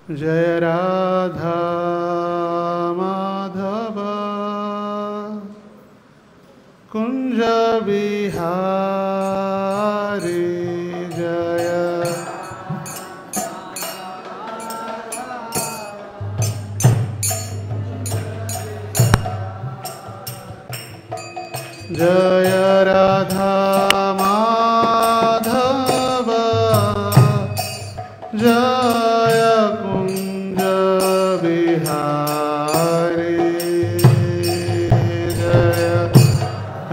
जय राधा माधव कुंज बिहारी जय जय राधा माधव जय कुंज बिहारी जय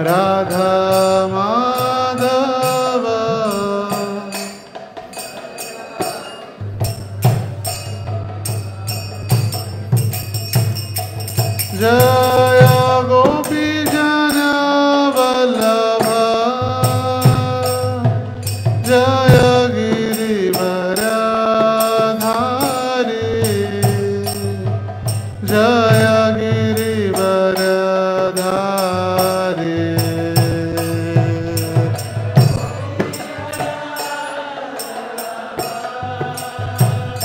राधा माधव जय गोपी जन वल्लभ जय गिरिवरधारी जय गिरिवरधारी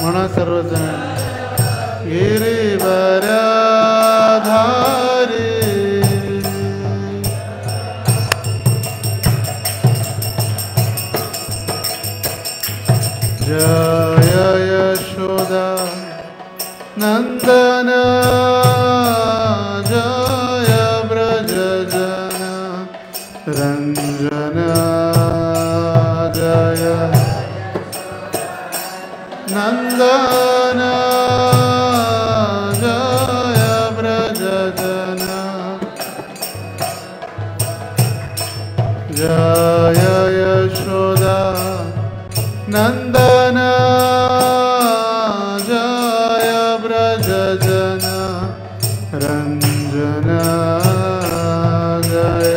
म्हणा सर्वजण गिरिवरधारी जय यशोदा नंदन जय ब्रज जन रंजन जय नंदन जय ब्रज जन जय यशोदा नंदन जय ब्रज जन रंजन जय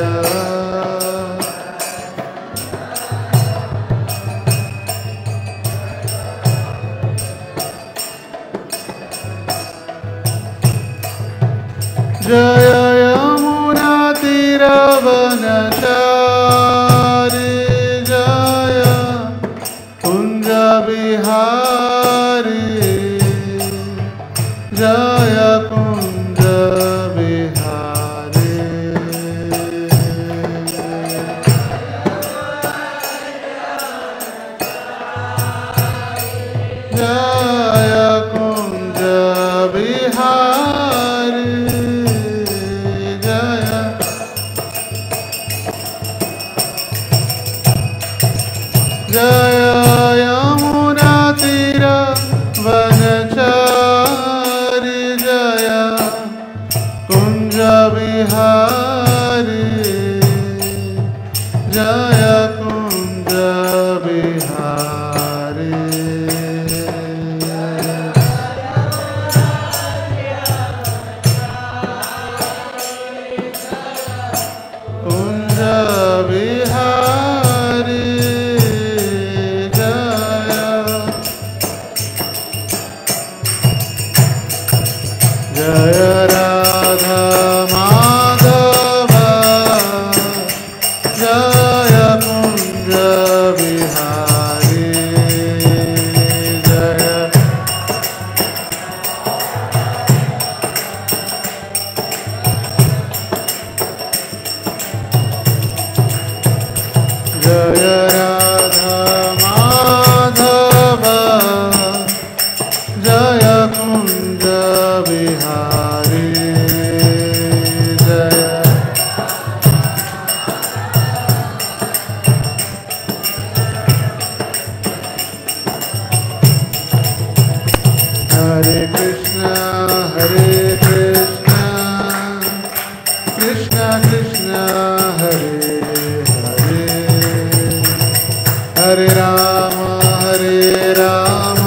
जय यमुना तीरवनचारी जय कुंज बिहारी जय कुंज बिहारी जय कुंज बिहारी जय यमुना तीरवनचारी जय कुंज बिहारी जय कुंज बिहारी कुंज बिहारी जय राधा माधव जय कुंज बिहारी जय जय राधा माधव जय कुंज बिहारी जय हरे कृष्ण कृष्ण कृष्ण हरे हरे हरे राम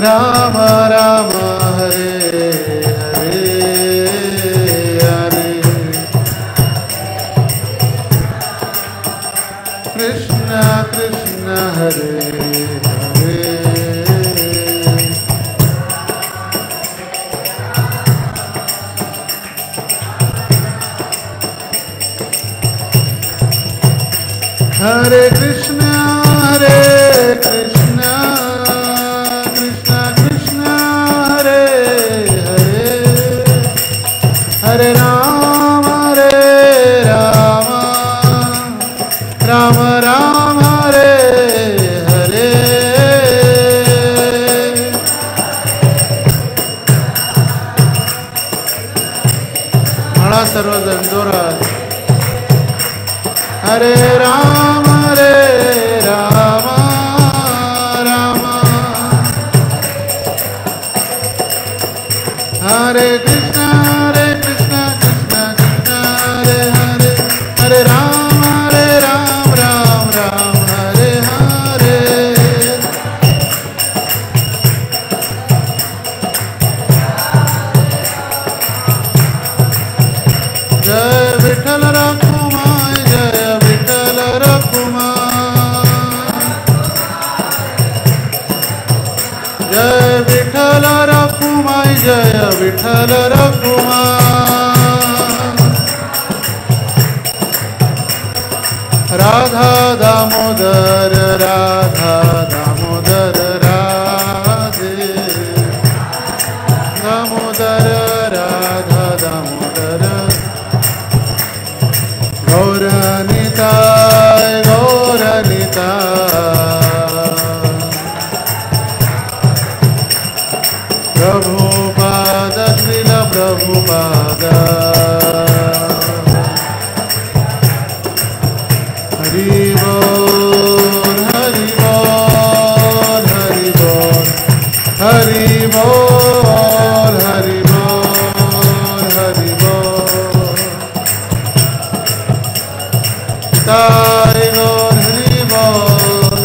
राम राम हरे हरे हरे कृष्ण कृष्ण हरे हरे हरे कृष्ण कृष्ण जय विठ्ठल रखुमाई जय विठ्ठल रखुमाई राधा दामोदर राधा दामोदर राधे दामोदर राधा दामोदर गौरनिताय गौरनिताय प्रभुपाद श्रील प्रभुपाद हरि बोल हरि बोल हरि बोल हरि बोल हरि बोल हरि बोल ताई बोल हरि बोल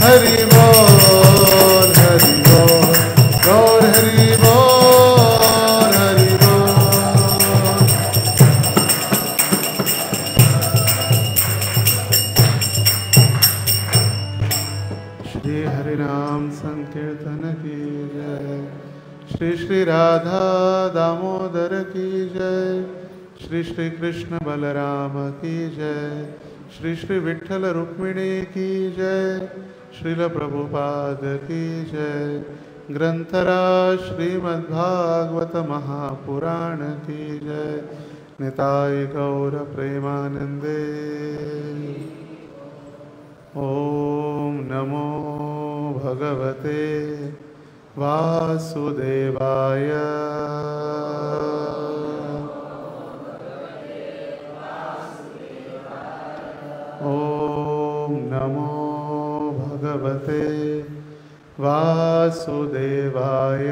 हरि बोल हरि बोल गौर हरि बोल हरि बोल श्री हरिनाम संकीर्तन की जय श्री श्री राधा दामोदर की जय श्री श्री कृष्ण बलराम की जय श्री श्री विठ्ठल रुक्मिणी की जय श्रील प्रभुपाद की जय ग्रंथराज श्रीमद्भागवत महापुराण की जय निताय गौर प्रेमानंदे ओम नमो भगवते वासुदेवाय ओम नमो भगवते वासुदेवाय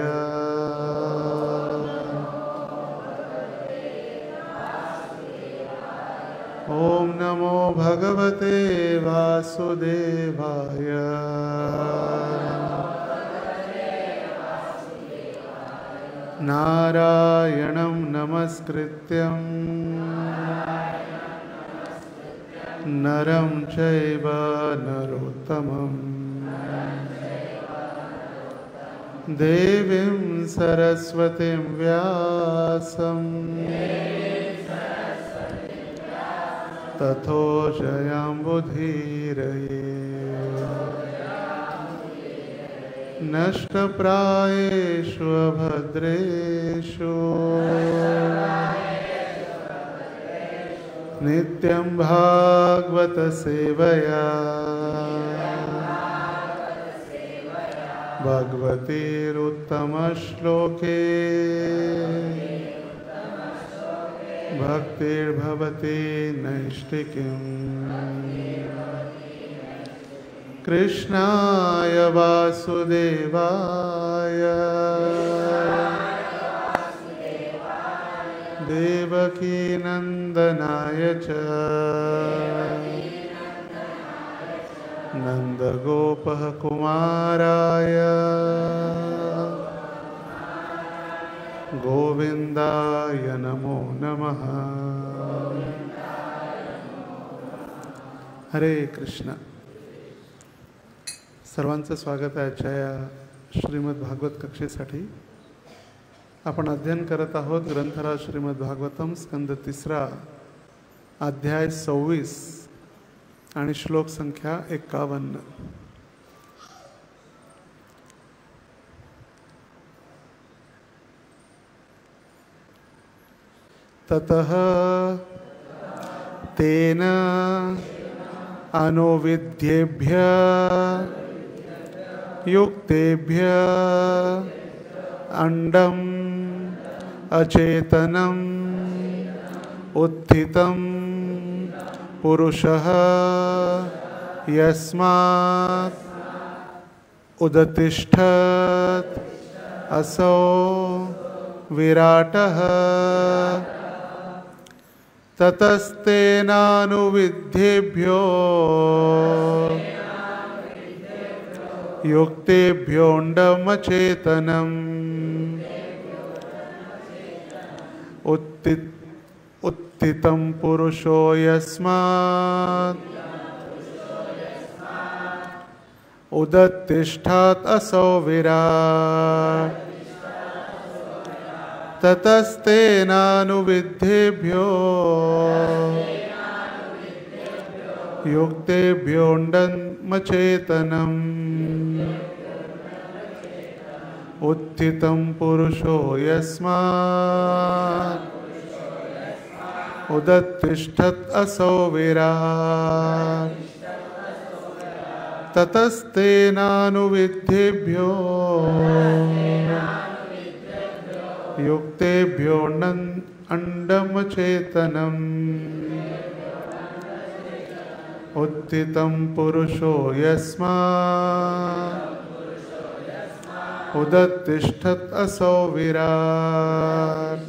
ओम नमो भगवते वासुदेवाय नारायणं नमस्कृत्यं नरं चैव नरोत्तमम् देवीं सरस्वतीं व्यासं ततो जयाम्बुधीरये नष्टप्रायेषु अभद्रेषु नित्यं भागवत सेवया भगवतीरुत्तमश्लोके भक्तिर्भवति नैष्टिकीम् कृष्णाय वासुदेवाय देवकीनन्दनाय च नन्दगोपः कुमाराय गोविंदाय नमो नमः। हरे कृष्ण। सर्वांचं स्वागत आहे आजच्या या श्रीमद भागवत कक्षेसाठी। आपण अध्ययन करत आहोत ग्रंथराज श्रीमद भागवतम स्कंद 3 अध्याय 26 आणि श्लोक संख्या 51। ततः तेन अनुविद्येभ्य युक्तेभ्य अंडम अचेतनम उत्थितं पुरुषः यस्मात् उदतिष्ठत् असौ विराटः ततस्तेनानुविद्येभ्यो युक्तेभ्योऽण्डमचेतनम् उत्थितं पुरुषो यस्मात् उदत्तिष्ठत् असौ विराट् ततस्तेनानुविद्धेभ्यो युक्तेभ्योऽण्डन्मचेतनम् उत्थितं पुरुषो यस्मात् उदत्तिष्ठत् असौ विराट् ततस्तेनानुविद्धेभ्यो युक्तेभ्योऽण्डमचेतनम् उत्थितं पुरुषो यस्मात् उदत्तिष्ठत् असौ विराट्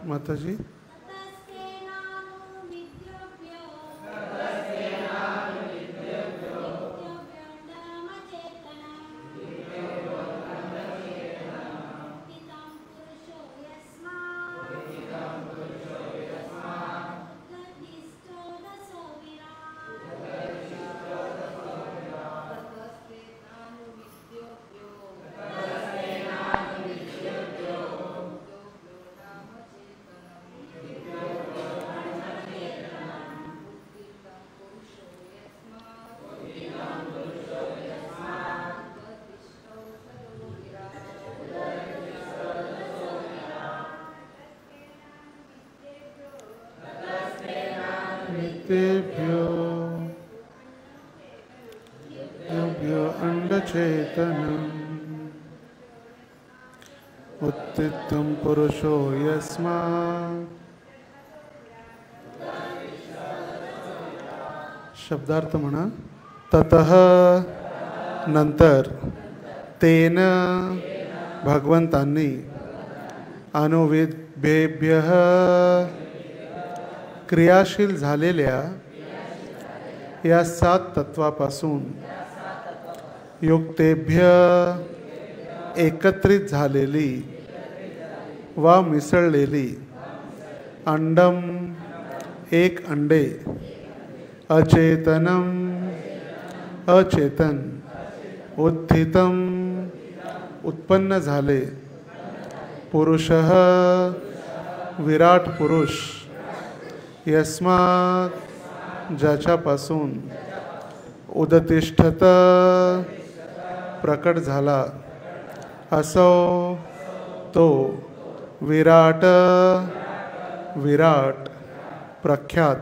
माताजी अंडचेतनम् उत्थितं पुरुषो यस्मात् शब्दार्थ म्हणा ततः नंतर तेन भगवंतांनी अनुविद्धेभ्यः क्रियाशील झालेल्या या 7 तत्वापासून युक्तेभ्य एकत्रित झालेली वा मिसळलेली अंडम एक अंडे अचेतनम अचेतन उत्थितम उत्पन्न झाले पुरुषः विराट पुरुष यस्मात् ज्याच्यापासून उदतिष्ठत प्रकट झाला असो तो विराट विराट प्रख्यात।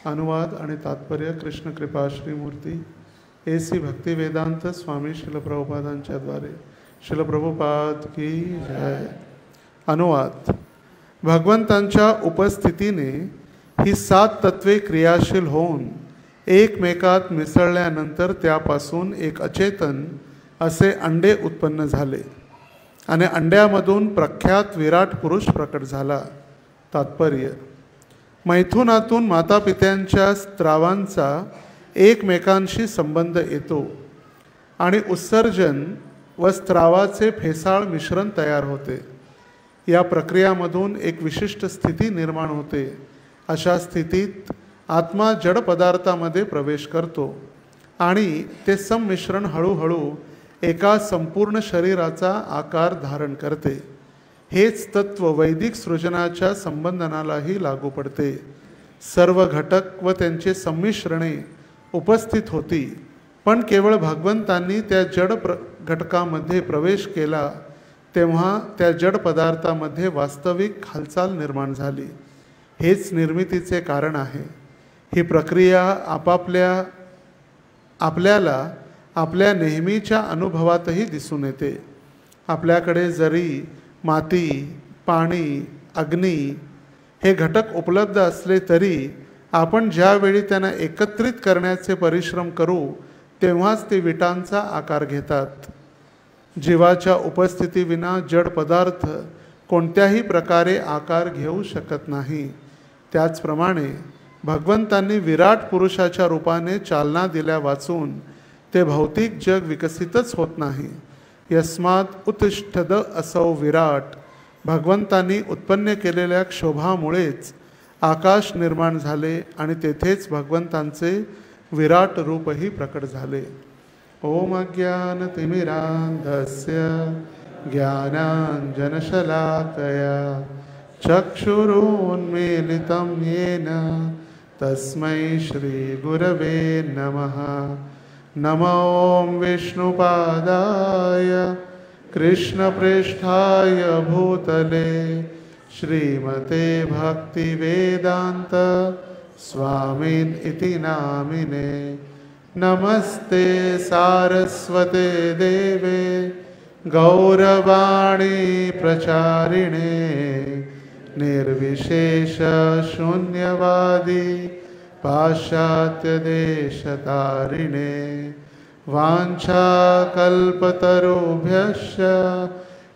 अनुवाद आणि तात्पर्य कृष्ण कृपा श्रीमूर्ती एसी भक्ति वेदांत स्वामी शिल प्रभुपादांच्या द्वारे। शिल प्रभुपाद की जय। अनुवाद भगवंतांच्या उपस्थितीने ही 7 तत्वे क्रियाशील होऊन एकमेकात मिसळल्यानंतर त्यापासून एक अचेतन असे अंडे उत्पन्न झाले आणि अंड्यामधून प्रख्यात विराट पुरुष प्रकट झाला। तात्पर्य मैथुनातून मातापित्यांच्या स्त्रावांचा एकमेकांशी संबंध येतो आणि उत्सर्जन व स्त्रावाचे फेसाळ मिश्रण तयार होते। या प्रक्रियामधून एक विशिष्ट स्थिती निर्माण होते। अशा स्थितीत आत्मा जड पदार्थामध्ये प्रवेश करतो आणि ते संमिश्रण हळूहळू एका संपूर्ण शरीराचा आकार धारण करते. हेच तत्व वैदिक सृजनाच्या संबंधनालाही लागू पडते. सर्व घटक व त्यांचे संमिश्रणे उपस्थित होती, पण केवळ भगवंतांनी त्या जड घटकामध्ये प्रवेश केला तेव्हा त्या जड पदार्थामध्ये वास्तविक हालचाल निर्माण झाली. हेच निर्मितीचे कारण आहे. ही प्रक्रिया आपल्याला आपल्या नेहमीच्या अनुभवातही दिसून येते. आपल्याकडे जरी माती, पाणी, अग्नी हे घटक उपलब्ध असले तरी आपण ज्यावेळी त्यांना एकत्रित करण्याचे परिश्रम करू तेव्हाच ते विटांचा आकार घेतात. जीवाच्या उपस्थितीविना जड पदार्थ कोणत्याही प्रकारे आकार घेऊ शकत नाही. त्याचप्रमाणे भगवंतांनी विराट पुरुषाच्या रूपाने चालना दिल्या वाचून ते भौतिक जग विकसितच होत नाही. यस्मात् उत्तिष्ठद असौ विराट. भगवंतांनी उत्पन्न केलेल्या क्षोभामुळेच आकाश निर्माण झाले आणि तेथेच भगवंतांचे विराट रूपही प्रकट झाले. ओम अज्ञानतिमिरान्धस्य ज्ञानाञ्जनशलाकया चक्षुरुन्मीलितं येन तस्मै श्रीगुरवे नमः. नमो विष्णुपादाय कृष्णप्रेष्ठाय भूतले श्रीमते भक्तिवेदान्त स्वामिन् इति नामिने. नमस्ते सारस्वते देवे गौरवाणी प्रचारिणे निर्विशेष शून्यवादी पाश्चात्यदेशतारिणे. वाञ्छाकल्पतरुभ्यश्च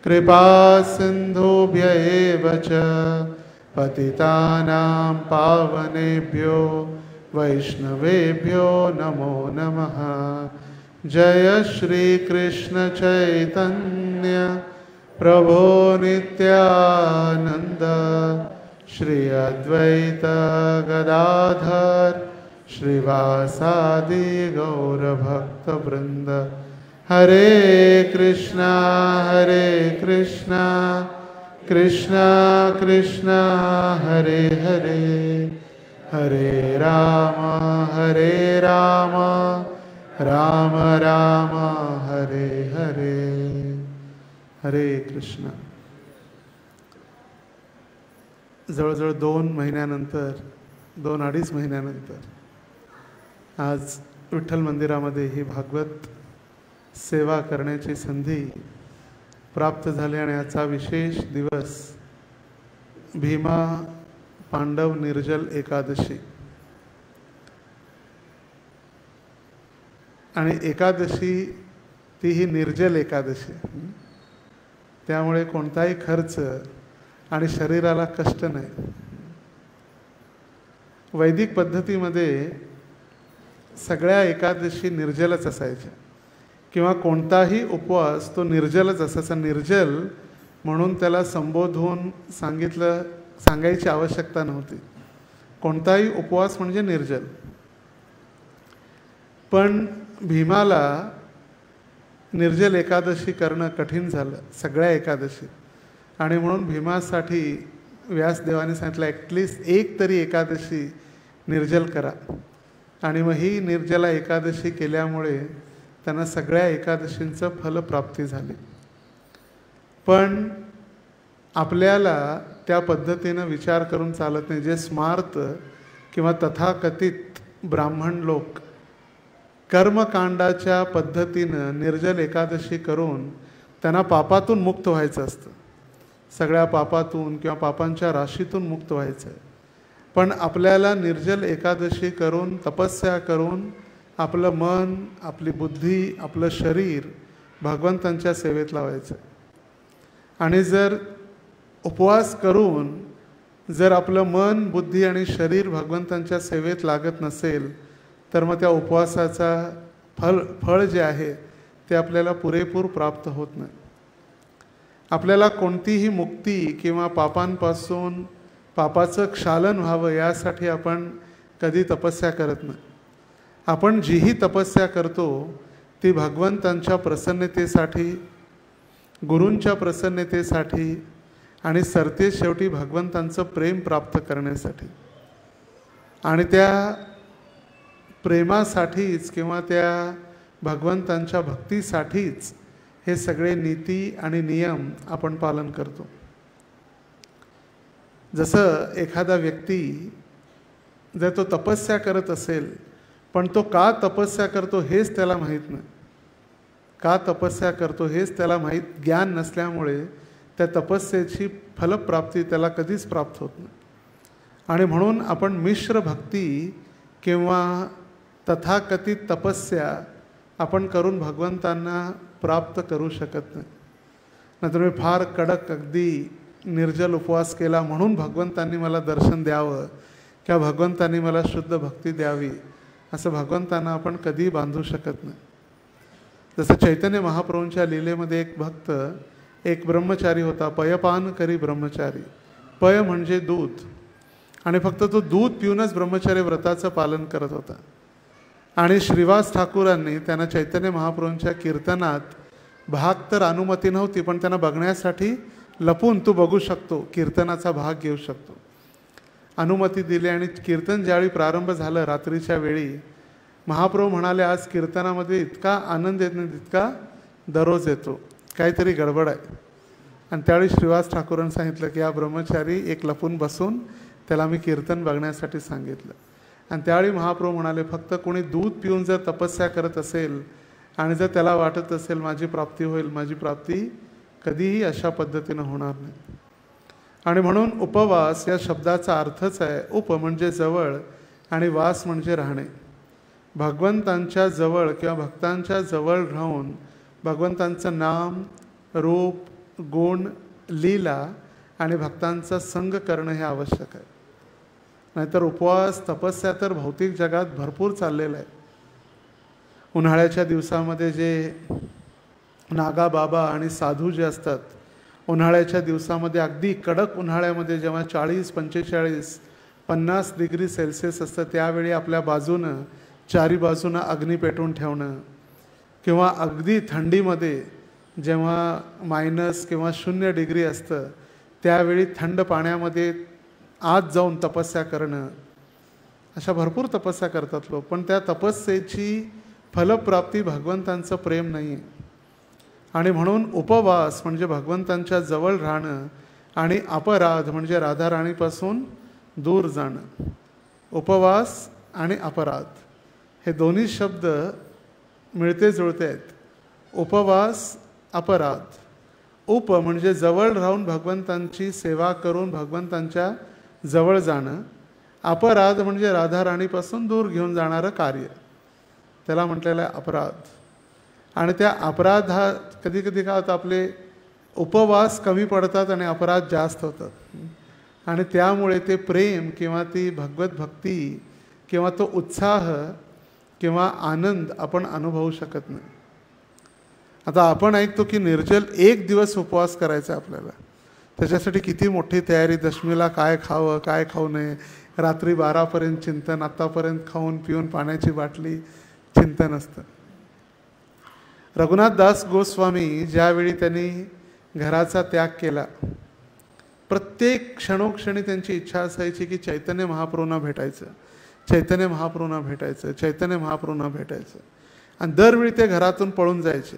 कृपासिन्धुभ्य एव च पतितानां पावनेभ्यो वैष्णवेभ्यो नमो नमः. जय श्री कृष्ण चैतन्य प्रभो नित्यानंद श्री अद्वैत गदाधर श्रीवासादि गौरभक्तवृंद. हरे कृष्णा कृष्णा कृष्णा हरे हरे, हरे राम राम राम हरे हरे. हरे कृष्ण. जवळजवळ 2 महिन्यानंतर 2-2.5 महिन्यानंतर आज विठ्ठल मंदिरामध्ये ही भागवत सेवा करण्याची संधी प्राप्त झाली आणि आजचा विशेष दिवस भीमा पांडव निर्जल एकादशी. आणि एकादशी तीही निर्जल एकादशी, त्यामुळे कोणताही खर्च आणि शरीराला कष्ट नाही. वैदिक पद्धतीमध्ये सगळ्या एकादशी निर्जलच असायच्या किंवा कोणताही उपवास तो निर्जलच असायचा. निर्जल म्हणून त्याला संबोधून सांगायची आवश्यकता नव्हती. कोणताही उपवास म्हणजे निर्जल. पण भीमाला निर्जल एकादशी करणं कठीण झालं, सगळ्या एकादशी. आणि म्हणून भीमासाठी व्यासदेवाने सांगितलं ॲटलिस्ट एक तरी एकादशी निर्जल करा. आणि मग ही निर्जला एकादशी केल्यामुळे त्यांना सगळ्या एकादशींचं फलप्राप्ती झाली. पण आपल्याला त्या पद्धतीनं विचार करून चालत नाही. जे स्मार्त किंवा तथाकथित ब्राह्मण लोक कर्मकांडाच्या पद्धतीनं निर्जल एकादशी करून त्यांना पापातून मुक्त व्हायचं असतं, सगळ्या पापातून किंवा पापांच्या राशीतून मुक्त व्हायचं आहे. पण आपल्याला निर्जल एकादशी करून तपस्या करून आपलं मन, आपली बुद्धी, आपलं शरीर भगवंतांच्या सेवेत लावायचं. आणि जर उपवास करून जर आपलं मन, बुद्धी आणि शरीर भगवंतांच्या सेवेत लागत नसेल तर मग त्या उपवासाचा फळ जे आहे ते आपल्याला पुरेपूर प्राप्त होत नाही. आपल्याला कोणतीही मुक्ती किंवा पापांपासून पापाचं क्षालन व्हावं यासाठी आपण कधी तपस्या करत नाही. आपण जीही तपस्या करतो ती भगवंतांच्या प्रसन्नतेसाठी, गुरूंच्या प्रसन्नतेसाठी आणि सरते शेवटी भगवंतांचं प्रेम प्राप्त करण्यासाठी. आणि त्या प्रेमासाठीच किंवा त्या भगवंतांच्या भक्तीसाठीच हे सगळे नीती आणि नियम आपण पालन करतो. जसं एखादा व्यक्ती जर तो तपस्या करत असेल पण तो का तपस्या करतो हेच त्याला माहीत नाही, का तपस्या करतो हेच त्याला माहीत ज्ञान नसल्यामुळे त्या तपस्येची फलप्राप्ती त्याला कधीच प्राप्त होत नाही. आणि म्हणून आपण मिश्र भक्ती किंवा तथाकथित तपस्या आपण करून भगवंतांना प्राप्त करू शकत नाही. नंतर मी फार कडक अगदी निर्जल उपवास केला म्हणून भगवंतांनी मला दर्शन द्यावं किंवा भगवंतांनी मला शुद्ध भक्ती द्यावी असं भगवंतांना आपण कधीही बांधू शकत नाही. जसं चैतन्य महाप्रभूंच्या लीलेमध्ये एक भक्त, एक ब्रह्मचारी होता, पयपान करी ब्रह्मचारी. पय म्हणजे दूध, आणि फक्त तो दूध पिऊनच ब्रह्मचारी व्रताचं पालन करत होता. आणि श्रीवास ठाकूरांनी त्यांना चैतन्य महाप्रभूंच्या कीर्तनात भाग तर अनुमती नव्हती पण त्यांना बघण्यासाठी लपून तू बघू शकतो, कीर्तनाचा भाग घेऊ शकतो, अनुमती दिली. आणि कीर्तन ज्यावेळी प्रारंभ झालं रात्रीच्या वेळी, महाप्रभू म्हणाले आज कीर्तनामध्ये इतका आनंद येत नाही तितका दररोज येतो, काहीतरी गडबड आहे. आणि त्यावेळी श्रीवास ठाकूरांनी सांगितलं की हा ब्रह्मचारी एक लपून बसून त्याला मी कीर्तन बघण्यासाठी सांगितलं. आणि त्यावेळी महाप्रभू म्हणाले फक्त कोणी दूध पिऊन जर तपस्या करत असेल आणि जर त्याला वाटत असेल माझी प्राप्ती होईल, माझी प्राप्ती कधीही अशा पद्धतीनं होणार नाही. आणि म्हणून उपवास या शब्दाचा अर्थच आहे, उप म्हणजे जवळ आणि वास म्हणजे राहणे. भगवंतांच्या जवळ किंवा भक्तांच्या जवळ राहून भगवंतांचं नाम, रूप, गुण, लीला आणि भक्तांचा संग करणं हे आवश्यक आहे. नाहीतर उपवास तपस्या तर भौतिक जगात भरपूर चाललेलं आहे. उन्हाळ्याच्या दिवसामध्ये जे नागा बाबा आणि साधू जे असतात, उन्हाळ्याच्या दिवसामध्ये अगदी कडक उन्हाळ्यामध्ये जेव्हा 40, 45, 50 डिग्री सेल्सिअस असतं त्यावेळी आपल्या बाजूनं चारी बाजूनं अग्नी पेटवून ठेवणं, किंवा अगदी थंडीमध्ये जेव्हा मायनस किंवा 0 डिग्री असतं त्यावेळी थंड पाण्यामध्ये आत जाऊन तपस्या करणं, अशा भरपूर तपस्या करतात लोक. पण त्या तपस्येची फलप्राप्ती भगवंतांचं प्रेम नाही आहे. आणि म्हणून उपवास म्हणजे भगवंतांच्या जवळ राहणं आणि अपराध म्हणजे राधाराणीपासून दूर जाणं. उपवास आणि अपराध हे दोन्ही शब्द मिळते जुळते आहेत. उपवास, अपराध. उप म्हणजे जवळ राहून भगवंतांची सेवा करून भगवंतांच्या जवळ जाणं. अपराध म्हणजे राधाराणीपासून दूर घेऊन जाणारं कार्य, त्याला म्हटलेलं आहे अपराध. आणि त्या अपराधात कधी कधी काय होतं, आपले उपवास कमी पडतात आणि अपराध जास्त होतात. आणि त्यामुळे ते प्रेम किंवा ती भगवत भक्ती किंवा तो उत्साह किंवा आनंद आपण अनुभवू शकत नाही. आता आपण ऐकतो की निर्जल 1 दिवस उपवास करायचा आपल्याला, त्याच्यासाठी किती मोठी तयारी, दशमीला काय खावं काय खाऊ नये, रात्री 12पर्यंत चिंतन, आत्तापर्यंत खाऊन पिऊन पाण्याची बाटली चिंतन असतं. रघुनाथदास गोस्वामी ज्यावेळी त्यांनी घराचा त्याग केला, प्रत्येक क्षणोक्षणी त्यांची इच्छा असायची की चैतन्य महाप्रभूंना भेटायचं, चैतन्य महाप्रभूंना भेटायचं, चैतन्य महाप्रभूंना भेटायचं. आणि दरवेळी ते घरातून पळून जायचे.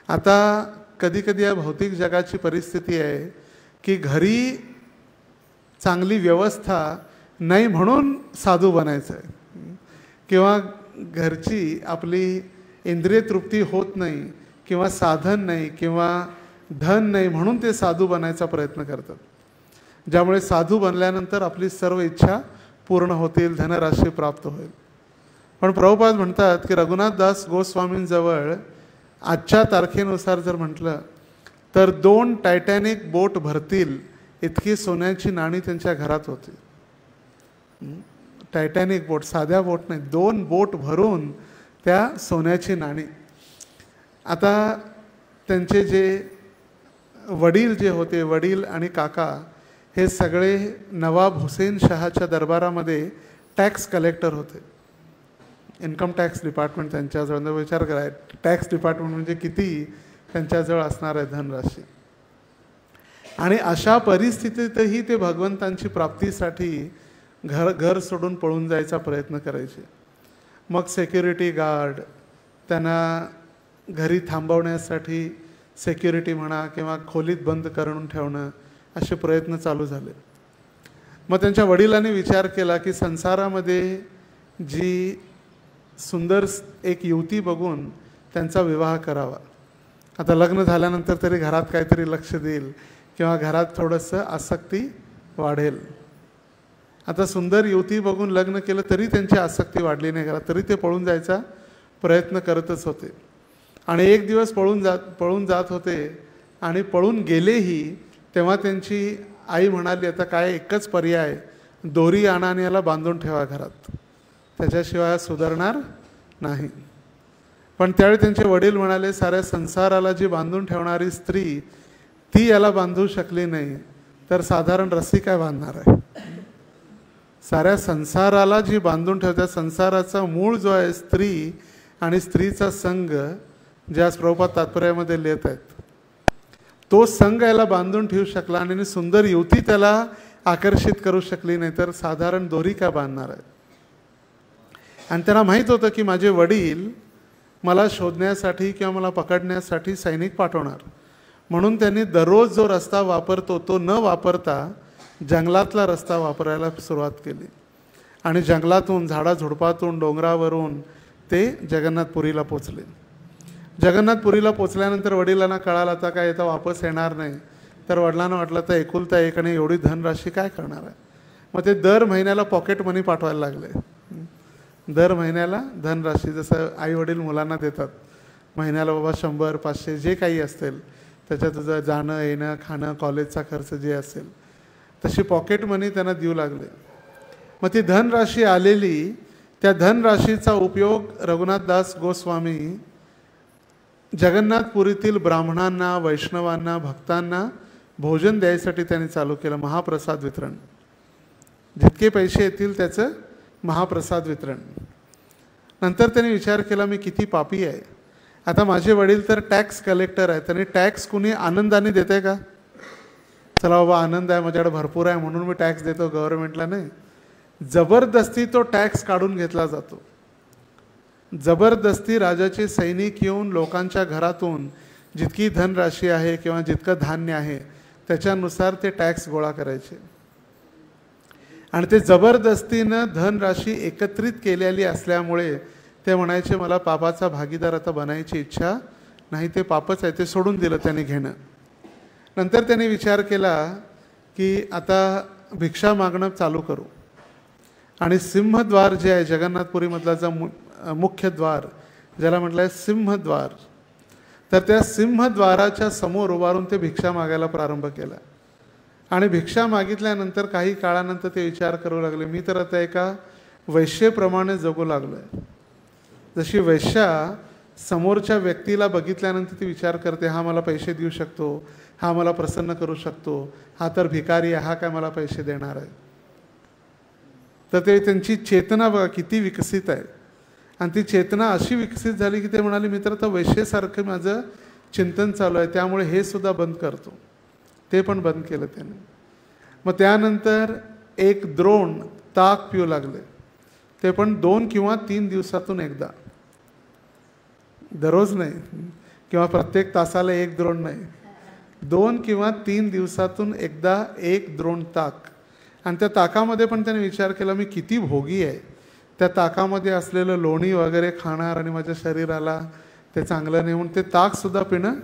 आता कधी कधी या भौतिक जगाची परिस्थिती आहे की घरी चांगली व्यवस्था नाही म्हणून साधू बनायचं आहे, किंवा घरची आपली इंद्रिय तृप्ती होत नाही किंवा साधन नाही किंवा धन नाही म्हणून ते साधू बनायचा प्रयत्न करतात, ज्यामुळे साधू बनल्यानंतर आपली सर्व इच्छा पूर्ण होतील, धनराशी प्राप्त होईल. पण प्रभुपाद म्हणतात की रघुनाथदास गोस्वामींजवळ आजच्या तारखेनुसार जर म्हटलं तर 2 टायटॅनिक बोट भरतील इतकी सोन्याची नाणी त्यांच्या घरात होती. टायटॅनिक बोट, साध्या बोट नाही, 2 बोट भरून त्या सोन्याची नाणी. आता त्यांचे जे वडील जे होते, वडील आणि काका हे सगळे नवाब हुसेन शहाच्या दरबारामध्ये टॅक्स कलेक्टर होते. इन्कम टॅक्स डिपार्टमेंट त्यांच्याजवळ, विचार करा टॅक्स डिपार्टमेंट म्हणजे किती त्यांच्याजवळ असणार आहे धनराशी. आणि अशा परिस्थितीतही ते भगवंतांची प्राप्तीसाठी घर सोडून पळून जायचा प्रयत्न करायचे. मग सिक्युरिटी गार्ड त्यांना घरी थांबवण्यासाठी सिक्युरिटी म्हणा किंवा खोलीत बंद करून ठेवणं असे प्रयत्न चालू झाले. मग त्यांच्या वडिलांनी विचार केला की संसारामध्ये जी सुंदर एक युवती बघून त्यांचा विवाह करावा. आता लग्न झाल्यानंतर तरी घरात काहीतरी लक्ष देईल किंवा घरात थोडंसं आसक्ती वाढेल. आता सुंदर युवती बघून लग्न केलं तरी त्यांची आसक्ती वाढली नाही घरात, तरी ते पळून जायचा प्रयत्न करतच होते. आणि एक दिवस पळून जात होते आणि पळून गेलेही तेव्हा त्यांची आई म्हणाली आता काय एकच पर्याय, दोरी आणा आणि याला बांधून ठेवा घरात, त्याच्याशिवाय सुधारणार नाही. पण त्यावेळी त्यांचे वडील म्हणाले साऱ्या संसाराला जी बांधून ठेवणारी स्त्री ती याला बांधू शकली नाही तर साधारण रस्सी काय बांधणार आहे. साऱ्या संसाराला जी बांधून ठेवत्या, संसाराचा मूळ जो आहे स्त्री आणि स्त्रीचा संघ, ज्या प्रभुपाद तात्पर्यामध्ये लिहित आहेत, तो संघ याला बांधून ठेवू शकला आणि सुंदर युवती त्याला आकर्षित करू शकली नाही तर साधारण दोरी का बांधणार आहे. आणि त्यांना माहीत होतं की माझे वडील मला शोधण्यासाठी किंवा मला पकडण्यासाठी सैनिक पाठवणार, म्हणून त्यांनी दररोज जो रस्ता वापरतो तो न वापरता जंगलातला रस्ता वापरायला सुरुवात केली. आणि जंगलातून झाडाझुडपातून डोंगरावरून ते जगन्नाथपुरीला पोचले. जगन्नाथपुरीला पोचल्यानंतर वडिलांना कळालं आता काय येता वापस येणार नाही. तर वडिलांना वाटलं तर एकुलता एक आणि एवढी धनराशी काय करणार आहे. मग ते दर महिन्याला पॉकेट मनी पाठवायला लागले. दर महिन्याला धनराशी जसं आई वडील मुलांना देतात महिन्याला बाबा 100 500 जे काही असेल त्याच्यात तुझं जाणं येणं खाणं कॉलेजचा खर्च जे असेल तशी पॉकेट मनी त्यांना देऊ लागले. मग ती धनराशी आलेली, त्या धनराशीचा उपयोग रघुनाथदास गोस्वामी जगन्नाथपुरीतील ब्राह्मणांना वैष्णवांना भक्तांना भोजन द्यायसाठी त्यांनी चालू केलं. महाप्रसाद वितरण, जितके पैसे येतील त्याचं महाप्रसाद वितरण. नंतर त्यांनी विचार केला मी किती पापी आहे. आता माझे वडील तर टॅक्स कलेक्टर आहेत, त्यांनी टॅक्स कुणी आनंदाने देते का. चला बाबा आनंद आहे माझ्याकडे भरपूर आहे म्हणून मी टॅक्स देतो गव्हर्नमेंटला, नाही. जबरदस्ती तो टॅक्स काढून घेतला जातो. जबरदस्ती राजाचे सैनिक येऊन लोकांच्या घरातून जितकी धनराशी आहे किंवा जितकं धान्य आहे त्याच्यानुसार ते टॅक्स गोळा करायचे. आणि ते जबरदस्तीनं धनराशी एकत्रित केलेली असल्यामुळे ते म्हणायचे मला पापाचा भागीदार आता बनायची इच्छा नाही, ते पापच आहे, ते सोडून दिलं त्याने घेणं. नंतर त्याने विचार केला की आता भिक्षा मागणं चालू करू. आणि सिंहद्वार जे आहे जगन्नाथपुरीमधला जो मुख्य द्वार ज्याला म्हटलं आहे सिंहद्वार, तर त्या सिंहद्वाराच्या समोर उभारून ते भिक्षा मागायला प्रारंभ केला. आणि भिक्षा मागितल्यानंतर काही काळानंतर ते विचार करू लागले मी तर आता एका वैश्येप्रमाणे जगू लागलो आहे. जशी वैश्या समोरच्या व्यक्तीला बघितल्यानंतर ती विचार करते हा मला पैसे देऊ शकतो, हा मला प्रसन्न करू शकतो, हा तर भिकारी आहे, हा काय मला पैसे देणार आहे. तर ते त्यांची चेतना बघा किती विकसित आहे. आणि ती चेतना अशी विकसित झाली की ते म्हणाले मी तर आता वैश्येसारखं माझं चिंतन चालू आहे, त्यामुळे हे सुद्धा बंद करतो. ते पण बंद केलं त्याने. मग त्यानंतर एक द्रोण ताक पिऊ लागले, ते पण 2 किंवा 3 दिवसातून एकदा, दररोज नाही किंवा प्रत्येक तासाला 1 द्रोण नाही, 2 किंवा 3 दिवसातून एकदा 1 द्रोण ताक. आणि त्या ताकामध्ये पण त्याने विचार केला मी किती भोगी आहे, त्या ताकामध्ये असलेलं लोणी वगैरे खाणार आणि माझ्या शरीराला ते चांगलं नाही म्हणून ते ताकसुद्धा पिणं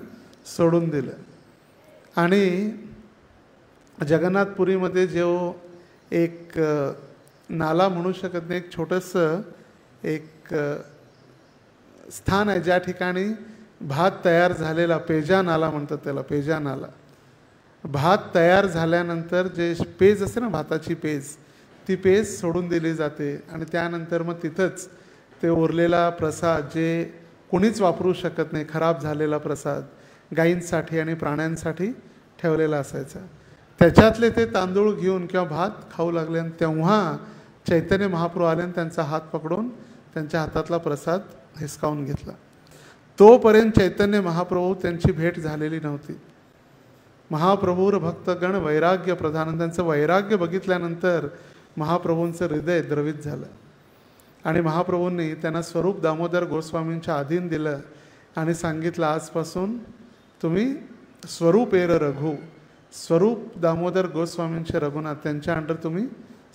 सोडून दिलं. आणि जगन्नाथपुरीमध्ये जो एक नाला म्हणू शकत नाही, एक छोटंसं एक स्थान आहे ज्या ठिकाणी भात तयार झालेला पेजा नाला म्हणतात त्याला, पेजा नाला. भात तयार झाल्यानंतर जे पेज असते ना भाताची पेज, ती पेज सोडून दिली जाते आणि त्यानंतर मग तिथंच ते उरलेला प्रसाद जे कोणीच वापरू शकत नाही, खराब झालेला प्रसाद गायींसाठी आणि प्राण्यांसाठी ठेवलेला असायचा, त्याच्यातले ते तांदूळ घेऊन किंवा भात खाऊ लागले. आणि तेव्हा चैतन्य महाप्रभू आले आणि त्यांचा हात पकडून त्यांच्या हातातला प्रसाद हिसकावून घेतला. तोपर्यंत चैतन्य महाप्रभू त्यांची भेट झालेली नव्हती. महाप्रभूर भक्तगण वैराग्य प्रधान, त्यांचं वैराग्य बघितल्यानंतर महाप्रभूंचं हृदय द्रवित झालं आणि महाप्रभूंनी त्यांना स्वरूप दामोदर गोस्वामींच्या अधीन दिलं आणि सांगितलं, आजपासून तुम्ही स्वरूप एर रघु, स्वरूप दामोदर गोस्वामींचे रघुनाथ, त्यांच्या अंडर तुम्ही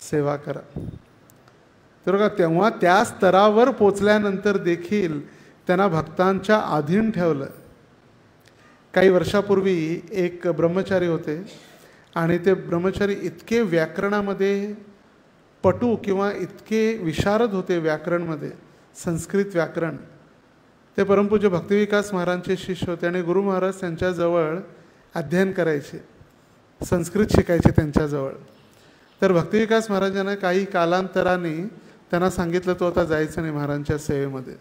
सेवा करा. तर का तेव्हा त्या स्तरावर पोचल्यानंतर देखील त्यांना भक्तांच्या अधीन ठेवलं. काही वर्षापूर्वी एक ब्रह्मचारी होते आणि ते ब्रह्मचारी इतके व्याकरणामध्ये पटू किंवा इतके विशारद होते व्याकरणमध्ये, संस्कृत व्याकरण. ते परमपूज्य भक्तिविकास महाराजांचे शिष्य होते आणि गुरु महाराज त्यांच्याजवळ अध्ययन करायचे, संस्कृत शिकायचे त्यांच्याजवळ. तर भक्तिविकास महाराजांना काही कालांतराने त्यांना सांगितलं तो आता जायचं नाही महाराजांच्या सेवेमध्ये.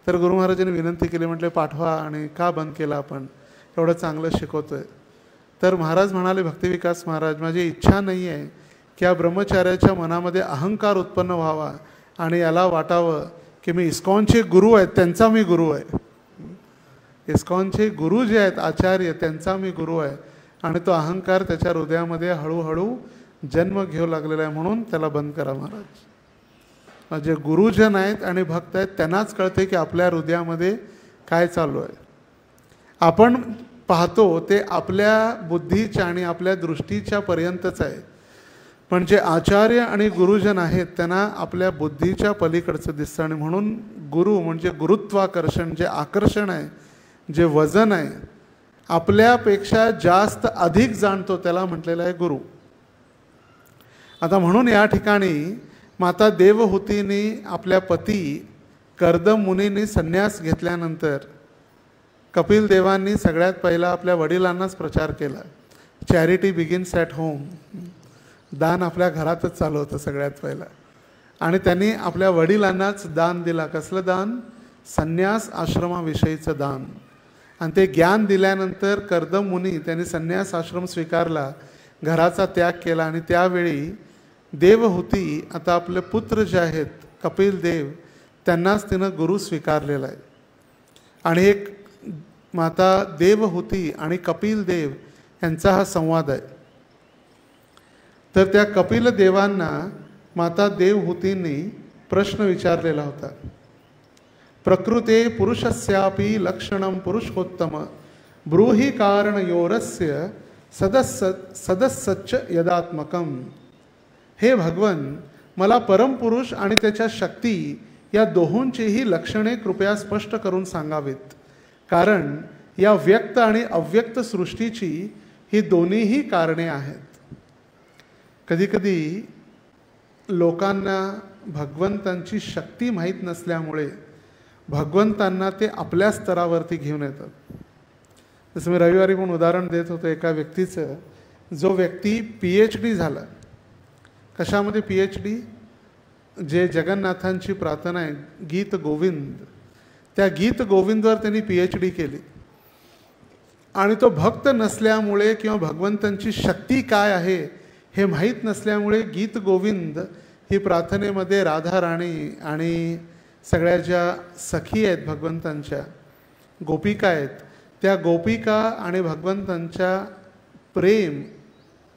तर गुरु महाराजांनी विनंती केली, म्हटले पाठवा. आणि का बंद केलं आपण, एवढं चांगलं शिकवतोय. तर महाराज म्हणाले, भक्तिविकास महाराज, माझी इच्छा नाही आहे की या ब्रह्मचार्याच्या मनामध्ये अहंकार उत्पन्न व्हावा आणि याला वाटावं की मी इस्कॉनचे गुरु आहेत त्यांचा मी गुरु आहे. इस्कॉनचे गुरु जे आहेत आचार्य त्यांचा मी गुरु आहे आणि तो अहंकार त्याच्या हृदयामध्ये हळूहळू जन्म घेऊ लागलेला आहे, म्हणून त्याला बंद करा महाराज. जे गुरुजन आहेत आणि भक्त आहेत त्यांनाच कळते की आपल्या हृदयामध्ये काय चालू आहे. आपण पाहतो ते आपल्या बुद्धीच्या आणि आपल्या दृष्टीच्या पर्यंतच आहे, पण जे आचार्य आणि गुरुजन आहेत त्यांना आपल्या बुद्धीच्या पलीकडचं दिसतं. आणि म्हणून गुरु म्हणजे गुरुत्वाकर्षण, जे आकर्षण आहे, जे वजन आहे, आपल्यापेक्षा जास्त अधिक जाणतो त्याला म्हटलेलं आहे गुरु. आता म्हणून या ठिकाणी माता देवहूतीने आपल्या पती कर्दम मुनींनी संन्यास घेतल्यानंतर कपिल देवांनी सगळ्यात पहिला आपल्या वडिलांनाच प्रचार केला. चॅरिटी बिगिन्स ॲट होम, दान आपल्या घरातच चालू होतं सगळ्यात पहिला. आणि त्यांनी आपल्या वडिलांनाच दान दिला. कसलं दान? संन्यास आश्रमाविषयीचं दान. आणि ते ज्ञान दिल्यानंतर कर्दम मुनी त्यांनी संन्यास आश्रम स्वीकारला, घराचा त्याग केला. आणि त्यावेळी देवहूती आता आपले पुत्र जे आहेत कपिल देव त्यांनाच तिनं गुरु स्वीकारलेला आहे. आणि एक माता देवहूती आणि कपिल देव यांचा हा संवाद आहे. तर त्या कपिल देवांना माता देवहूतींनी प्रश्न विचारलेला होता. प्रकृते पुरुषस्यापि लक्षणं पुरुषोत्तम ब्रूहि कारणयोरस्य सदस्सच्च यदात्मकम. हे भगवन, मला परमपुरुष आणि त्याच्या शक्ती या दोहोंचीही लक्षणे कृपया स्पष्ट करून सांगावीत, कारण या व्यक्त आणि अव्यक्त सृष्टीची ही दोन्हीही कारणे आहेत. कधीकधी लोकांना भगवंतांची शक्ती माहीत नसल्यामुळे भगवंतांना ते आपल्या स्तरावरती घेऊन येतात. जसं मी रविवारी पण उदाहरण देत होतो एका व्यक्तीचं, जो व्यक्ती PhD झाला. कशामध्ये PhD? जे जगन्नाथांची प्रार्थना आहे गीत गोविंद, त्या गीत गोविंदवर त्यांनी PhD केली. आणि तो भक्त नसल्यामुळे किंवा भगवंतांची शक्ती काय आहे हे माहीत नसल्यामुळे गीत गोविंद ही प्रार्थनेमध्ये राधा राणी आणि सगळ्या ज्या सखी आहेत भगवंतांच्या, गोपिका आहेत, त्या गोपिका आणि भगवंतांच्या प्रेम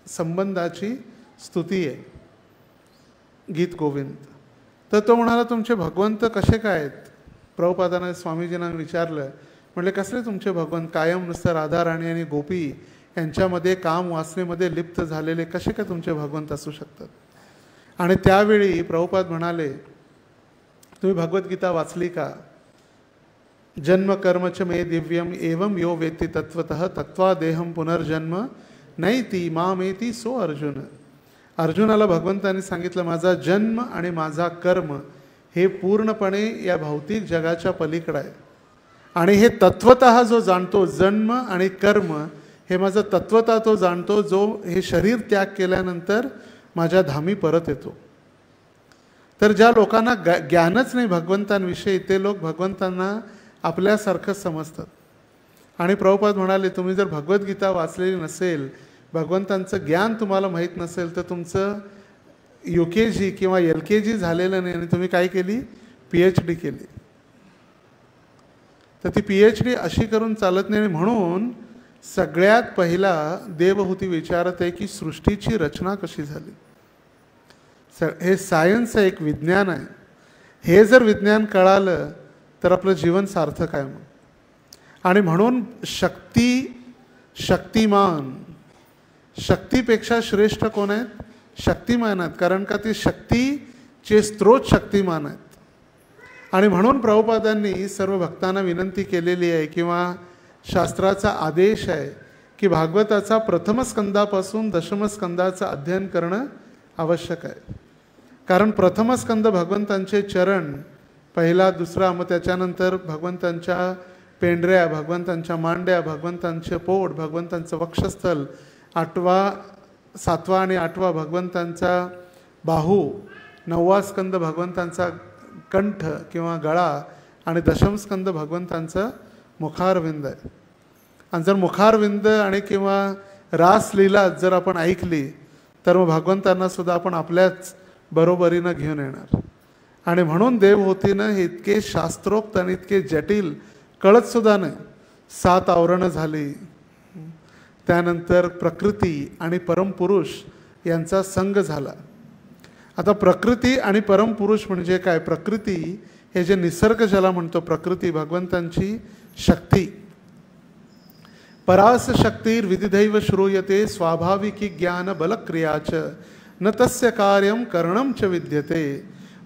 संबंधाची स्तुती आहे गीत गोविंद. तर तो म्हणाला, तुमचे भगवंत कसे काय आहेत? प्रभुपादांना स्वामीजींना विचारलं, म्हटले कसले तुमचे भगवंत? कायम नुसतं राधा राणी आणि गोपी यांच्यामध्ये काम वासनेमध्ये लिप्त झालेले कसे काय तुमचे भगवंत असू शकतात? आणि त्यावेळी प्रभुपाद म्हणाले, तुम्ही भगवद्गीता वाचली का? जन्म कर्मच मे दिव्यम एवं यो वेत्ति तत्वतः तत्वा देहम पुनर्जन्म नैति मामेति सो अर्जुन. अर्जुनाला भगवंतांनी सांगितलं, माझा जन्म आणि माझा कर्म हे पूर्णपणे या भौतिक जगाच्या पलीकडे आहे. आणि हे तत्वतः जो जाणतो, जन्म आणि कर्म हे माझं तत्वतः तो जाणतो, जो हे शरीर त्याग केल्यानंतर माझ्या धामी परत येतो. तर ज्या लोकांना ज्ञानच नाही भगवंतांविषयी, ते लोक भगवंतांना आपल्यासारखंच समजतात. आणि प्रभुपाद म्हणाले, तुम्ही जर भगवद्गीता वाचलेली नसेल, भगवंतांचं ज्ञान तुम्हाला माहीत नसेल, तर तुमचं UKG किंवा LKG झालेलं नाही आणि तुम्ही काय केली? PhD केली. तर ती PhD अशी करून चालत नाही. म्हणून सगळ्यात पहिला देवहूती विचारत आहे की सृष्टीची रचना कशी झाली. हे सायन्स आहे, एक विज्ञान आहे. हे जर विज्ञान कळालं तर आपलं जीवन सार्थक आहे मग. आणि म्हणून शक्तिमान, शक्तीपेक्षा श्रेष्ठ कोण आहेत? शक्तिमान आहेत. कारण का ती शक्तीचे स्त्रोत शक्तिमान आहेत. आणि म्हणून प्रभुपादांनी सर्व भक्तांना विनंती केलेली आहे किंवा शास्त्राचा आदेश आहे की भागवताचा प्रथम स्कंदापासून दशम स्कंदाचं अध्ययन करणं आवश्यक आहे. कारण प्रथम स्कंद भगवंतांचे चरण, पहिला दुसरा, मग त्याच्यानंतर भगवंतांच्या पेंढऱ्या, भगवंतांच्या मांड्या, भगवंतांचे पोट, भगवंतांचं वक्षस्थल, 7वा आणि 8वा भगवंतांचा बाहू, 9वा स्कंद भगवंतांचा कंठ किंवा गळा आणि दशम स्कंद भगवंतांचं मुखारविंद आहे. आणि जर मुखारविंद आणि किंवा रासलीला जर आपण ऐकली तर मग भगवंतांना सुद्धा आपण आपल्याच बरोबरीनं घेऊन येणार. आणि म्हणून देवहूतीनं हे इतके शास्त्रोक्त आणि इतके जटिल कळत सुद्धा नाही. 7 आवरणं झाली, त्यानंतर प्रकृती आणि परमपुरुष यांचा संग झाला. आता प्रकृती आणि परमपुरुष म्हणजे काय? प्रकृती हे जे निसर्ग ज्याला म्हणतो, प्रकृती भगवंतांची शक्ती. परास शक्तीर विदिधैव श्रूयते स्वाभाविकी ज्ञान बलक्रियाच न तस्य कार्यम करणम च विद्यते.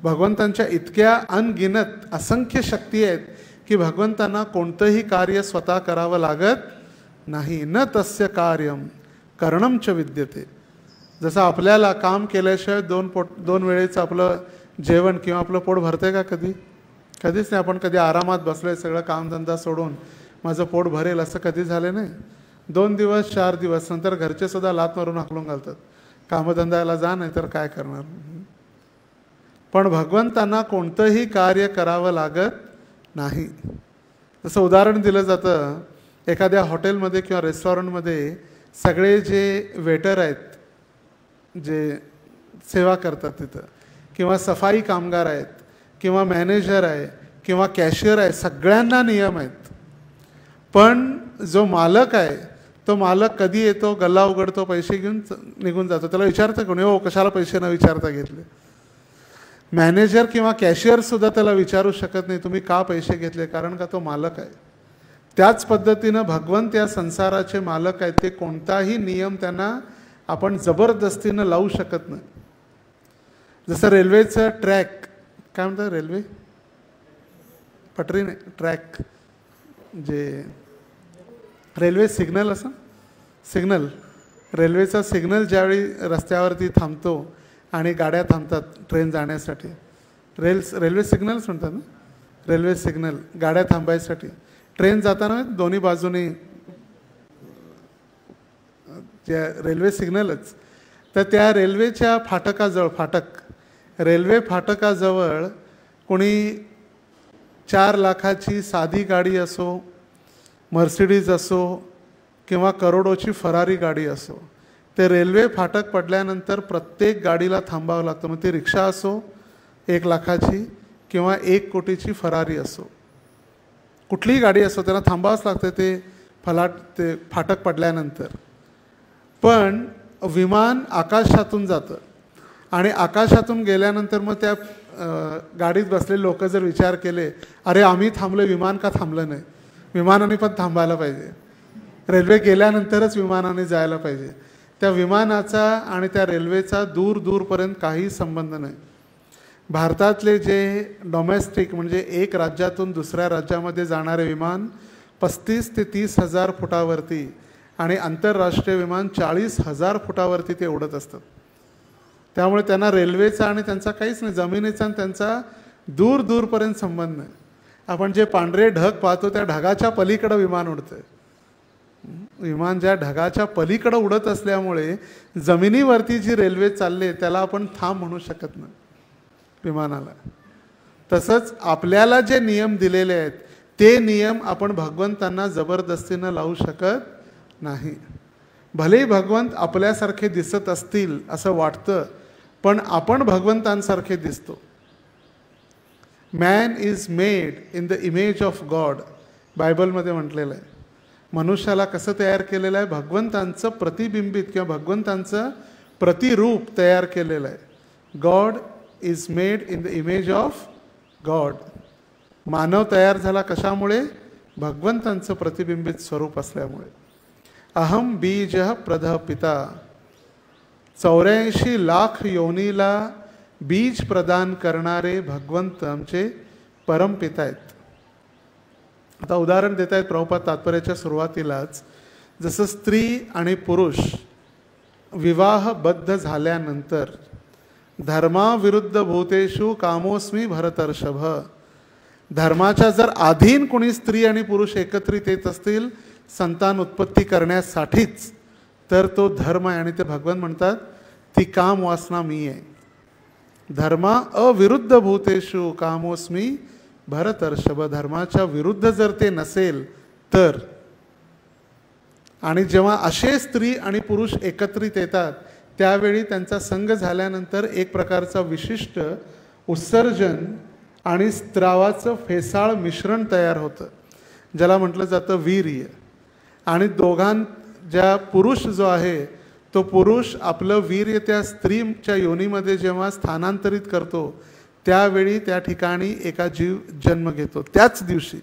भगवंतांच्या इतक्या अनगिनत असंख्य शक्ती आहेत की भगवंतांना कोणतंही कार्य स्वतः करावं लागत नाही. न तस्य कार्यम करणम च विद्यते. जसं आपल्याला काम केल्याशिवाय दोन वेळेचं आपलं जेवण किंवा आपलं पोट भरते का? कधीच नाही. आपण कधी आरामात बसलोय सगळं कामधंदा सोडून माझं पोट भरेल असं कधी झालं नाही. 2 दिवस 4 दिवस नंतर घरचे सुद्धा लात मारून हाकलून घालतात, कामधंद्याला जा, नाही तर काय करणार. पण भगवंतांना कोणतंही कार्य करावं लागत नाही. जसं उदाहरण दिलं जातं, एखाद्या हॉटेलमध्ये किंवा रेस्टॉरंटमध्ये सगळे जे वेटर आहेत, जे सेवा करतात तिथं, किंवा सफाई कामगार आहेत, किंवा मॅनेजर आहे, किंवा कॅशियर आहे, सगळ्यांना नियम आहेत. पण जो मालक आहे तो मालक कधी येतो, गल्ला उघडतो, पैसे घेऊन निघून जातो. त्याला विचारतं कोणी, हो कशाला पैसे न विचारता घेतले? मॅनेजर किंवा कॅशियर सुद्धा त्याला विचारू शकत नाही तुम्ही का पैसे घेतले, कारण का तो मालक आहे. त्याच पद्धतीनं भगवंत या संसाराचे मालक आहेत. ते कोणताही नियम त्यांना आपण जबरदस्तीनं लावू शकत नाही. जसं रेल्वेचं ट्रॅक, काय म्हणतात रेल्वे पटरी नाही, ट्रॅक, जे रेल्वे सिग्नल, असं सिग्नल, रेल्वेचा सिग्नल ज्यावेळी रस्त्यावरती थांबतो आणि गाड्या थांबतात ट्रेन जाण्यासाठी, रेल्वे सिग्नल्स म्हणतात ना, रेल्वे सिग्नल गाड्या थांबायसाठी. ट्रेन जाताना दोन्ही बाजूनी त्या रेल्वे सिग्नलच. तर त्या रेल्वेच्या फाटकाजवळ, रेल्वे फाटकाजवळ कोणी 4 लाखाची साधी गाडी असो, मर्सिडीज असो, किंवा करोडोची फरारी गाडी असो, ते रेल्वे फाटक पडल्यानंतर प्रत्येक गाडीला थांबावं लागतं. मग ती रिक्षा असो 1 लाखाची किंवा 1 कोटीची फरारी असो, कुठलीही गाडी असो, त्याला थांबावंच लागतं ते फाटक पडल्यानंतर. पण विमान आकाशातून जातं आणि आकाशातून गेल्यानंतर मग त्या गाडीत बसलेले लोक जर विचार केले, अरे आम्ही थांबलो, विमान का थांबलं नाही? विमानाने पण थांबायला पाहिजे. रेल्वे गेल्यानंतरच विमानाने जायला पाहिजे. त्या विमानाचा आणि त्या रेल्वेचा दूरपर्यंत काही संबंध नाही. भारतातले जे डोमेस्टिक म्हणजे एक राज्यातून दुसऱ्या राज्यामध्ये जाणारे विमान 35 ते 30 हजार फुटावरती आणि आंतरराष्ट्रीय विमान 40,000 फुटावरती ते उडत असतात. त्यामुळे त्यांना रेल्वेचा आणि त्यांचा काहीच नाही, जमिनीचा आणि त्यांचा दूरपर्यंत संबंध नाही. आपण जे पांढरे ढग पाहतो त्या ढगाच्या पलीकडं विमान उडतं. विमान ज्या ढगाच्या पलीकडं उडत असल्यामुळे जमिनीवरती जी रेल्वे चालले त्याला आपण थांब म्हणू शकत नाही विमानाला. तसंच आपल्याला जे नियम दिलेले आहेत ते नियम आपण भगवंतांना जबरदस्तीनं लावू शकत नाही. भलेही भगवंत आपल्यासारखे दिसत असतील असं वाटतं, पण आपण भगवंतांसारखे दिसतो. Man is made in the image of God. बायबलमध्ये म्हटलेलं आहे. मनुष्याला कसं तयार केलेलं आहे? भगवंतांचं प्रतिबिंबित किंवा भगवंतांचं प्रतिरूप तयार केलेलं आहे. God is made in the image of God. मानव तयार झाला कशामुळे? भगवंतांचं प्रतिबिंबित स्वरूप असल्यामुळे. अहम बीज प्रदः पिता. 84 लाख योनीला बीज प्रदान करणारे भगवंत आमचे परमपिता आहेत. आता उदाहरण देत आहेत प्रभुपाद तात्पर्याच्या सुरुवातीलाच. जसं स्त्री आणि पुरुष विवाहबद्ध झाल्यानंतर धर्माविरुद्ध भूतेषु कामोस्मी भरतर्षभ. धर्माच्या जर अधीन कोणी स्त्री आणि पुरुष एकत्रित येत असतील संतान उत्पत्ती करण्यासाठीच, तर तो धर्म आहे. आणि ते भगवान म्हणतात ती काम वासना मी आहे. धर्मा अविरुद्ध भूतेषु कामोस्मी भरतर्षभ. धर्माच्या विरुद्ध जर ते नसेल तर. आणि जेव्हा असे स्त्री आणि पुरुष एकत्रित येतात त्यावेळी त्यांचा संग झाल्यानंतर एक प्रकारचा विशिष्ट उत्सर्जन आणि स्त्रावाचं फेसाळ मिश्रण तयार होतं, ज्याला म्हटलं जातं वीर्य. आणि ज्या पुरुष जो आहे तो पुरुष आपलं वीर्य त्या स्त्रीच्या योनीमध्ये जेव्हा स्थानांतरित करतो त्यावेळी त्या ठिकाणी एका जीव जन्म घेतो. त्याच दिवशी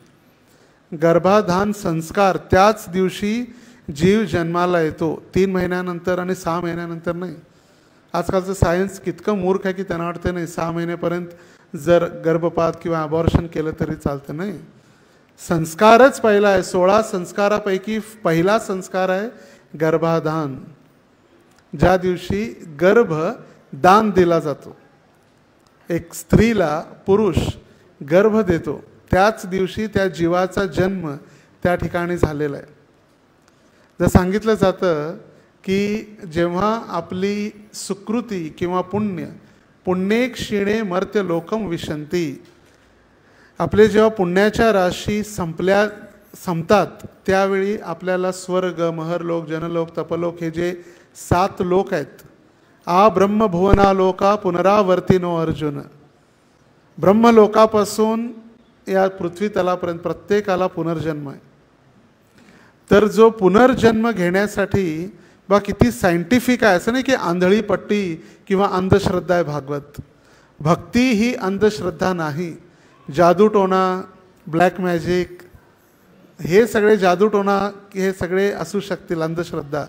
गर्भाधान संस्कार, त्याच दिवशी जीव जन्माला येतो. 3 महिन्यानंतर आणि 6 महिन्यानंतर नाही. आजकालचं सायन्स कितकं मूर्ख आहे की त्यांना वाटतं नाही 6 महिन्यापर्यंत जर गर्भपात किंवा अबॉर्शन केलं तरी चालतं. नाही, संस्कारच पहिला आहे. 16 संस्कारापैकी पहिला संस्कार आहे गर्भाधान, ज्या दिवशी गर्भ दान दिला जातो. एक स्त्रीला पुरुष गर्भ देतो त्याच दिवशी त्या जीवाचा जन्म त्या ठिकाणी झालेला आहे. जर सांगितलं जातं की जेव्हा आपली सुकृती किंवा पुण्ये क्षीणे मर्त्य लोकम विशंती. आपले जेव्हा पुण्याच्या राशी संपतात त्यावेळी आपल्याला स्वर्ग, महरलोक, जनलोक, तपलोक हे जे 7 लोक आहेत. आ ब्रह्मभुवना लोका पुनरावर्तिनो अर्जुन. ब्रह्मलोकापासून या पृथ्वी तलापर्यंत प्रत्येकाला पुनर्जन्म आहे. तर जो पुनर्जन्म घेण्यासाठी किती सायंटिफिक आहे. असं नाही की आंधळी पट्टी किंवा अंधश्रद्धा आहे भागवत. भक्ती ही अंधश्रद्धा नाही. जादूटोणा, ब्लॅक मॅजिक, हे सगळे जादूटोणा हे सगळे असू शकतील अंधश्रद्धा,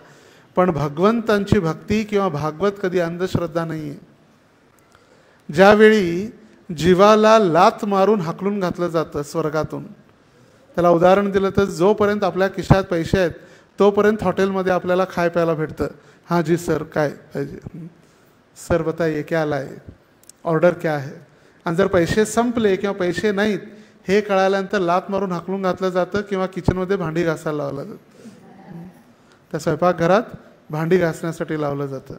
पण भगवंतांची भक्ती किंवा भागवत कधी अंधश्रद्धा नाही आहे. ज्यावेळी जीवाला लात मारून हाकलून घातलं जातं स्वर्गातून, त्याला उदाहरण दिलं तर जोपर्यंत आपल्या खिशात पैसे आहेत तोपर्यंत हॉटेलमध्ये आपल्याला खाय प्यायला भेटतं. हां जी सर, काय पाहिजे? सर बताइए क्या लाए, ऑर्डर क्या है. आणि जर पैसे संपले किंवा पैसे नाहीत हे कळाल्यानंतर लात मारून हाकलून घातलं जातं किंवा किचनमध्ये भांडी घासायला लावलं जातं. त्या स्वयंपाकघरात भांडी घासण्यासाठी लावलं जातं.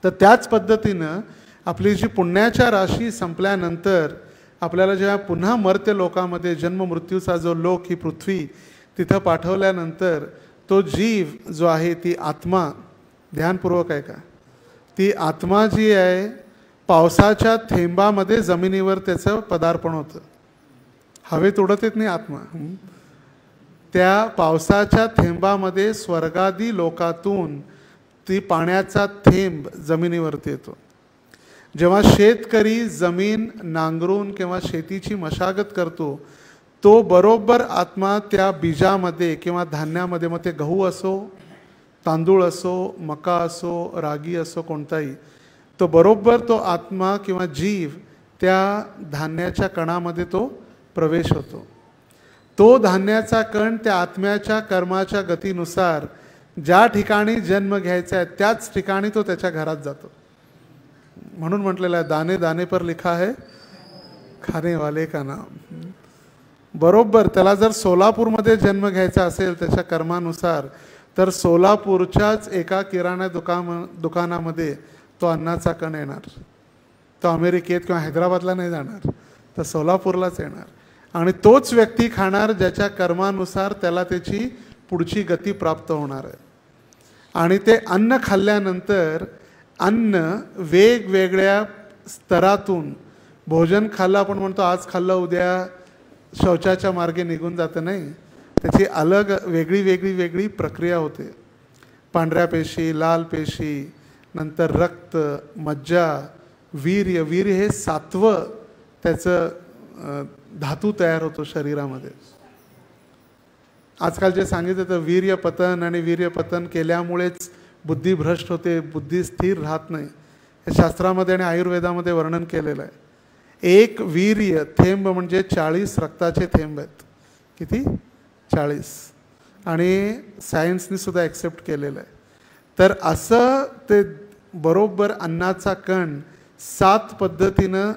तर त्याच पद्धतीनं आपली जी पुण्याच्या राशी संपल्यानंतर आपल्याला जेव्हा पुन्हा मर्त्य लोकामध्ये जन्म मृत्यूचा जो लोक ही पृथ्वी तिथं पाठवल्यानंतर तो जीव जो आहे ती आत्मा, ध्यानपूर्वक आहे का, ती आत्मा जी आहे पावसाच्या थेंबामध्ये जमिनीवर त्याचं पदार्पण होतं. हवेत उडत येत नाही आत्मा. त्या पावसाच्या थेंबामध्ये स्वर्गादी लोकातून ती पाण्याचा थेंब जमिनीवरती येतो. जेव्हा शेतकरी जमीन नांगरून किंवा शेतीची मशागत करतो तो बरोबर आत्मा त्या बीजामध्ये किंवा धान्यामध्ये, मग ते गहू असो, तांदूळ असो, मका असो, रागी असो, कोणताही, तो बरोबर तो आत्मा किंवा जीव त्या धान्याच्या कणामध्ये तो प्रवेश होतो. तो धान्याचा कण त्या आत्म्याच्या कर्माच्या गतीनुसार ज्या ठिकाणी जन्म घ्यायचा आहे त्याच ठिकाणी तो त्याच्या घरात जातो. म्हणून म्हटलेलं आहे दाने दाने पर लिखा है खाने वाले का नाम. बरोबर त्याला जर सोलापूरमध्ये जन्म घ्यायचा असेल त्याच्या कर्मानुसार तर सोलापूरच्याच एका किराणा दुकानामध्ये तो अन्नाचा कण येणार. तो अमेरिकेत किंवा हैदराबादला नाही जाणार, तर सोलापूरलाच येणार. आणि तोच व्यक्ती खाणार ज्याच्या कर्मानुसार त्याला त्याची पुढची गती प्राप्त होणार आहे. आणि ते अन्न खाल्ल्यानंतर अन्न वेगवेगळ्या स्तरातून भोजन खाल्लं आपण म्हणतो आज खाल्लं उद्या शौचाच्या मार्गे निघून जातं, नाही. त्याची अलग वेगळी वेगळी वेगळी प्रक्रिया होते. पांढऱ्या पेशी, लाल पेशी, नंतर रक्त, मज्जा, वीर्य. वीर्य हे 7वं त्याचं धातू तयार होतो शरीरामध्ये. आजकाल जे सांगितलं तर वीर्यपतन आणि वीर्यपतन केल्यामुळेच बुद्धी भ्रष्ट होते, बुद्धी स्थिर राहत नाही. हे शास्त्रामध्ये आणि आयुर्वेदामध्ये वर्णन केलेलं आहे. एक वीर्य थेंब म्हणजे 40 रक्ताचे थेंब आहेत. किती? 40. आणि सायन्सनी सुद्धा ॲक्सेप्ट केलेलं आहे. तर असं ते बरोबर अन्नाचा कण 7 पद्धतीनं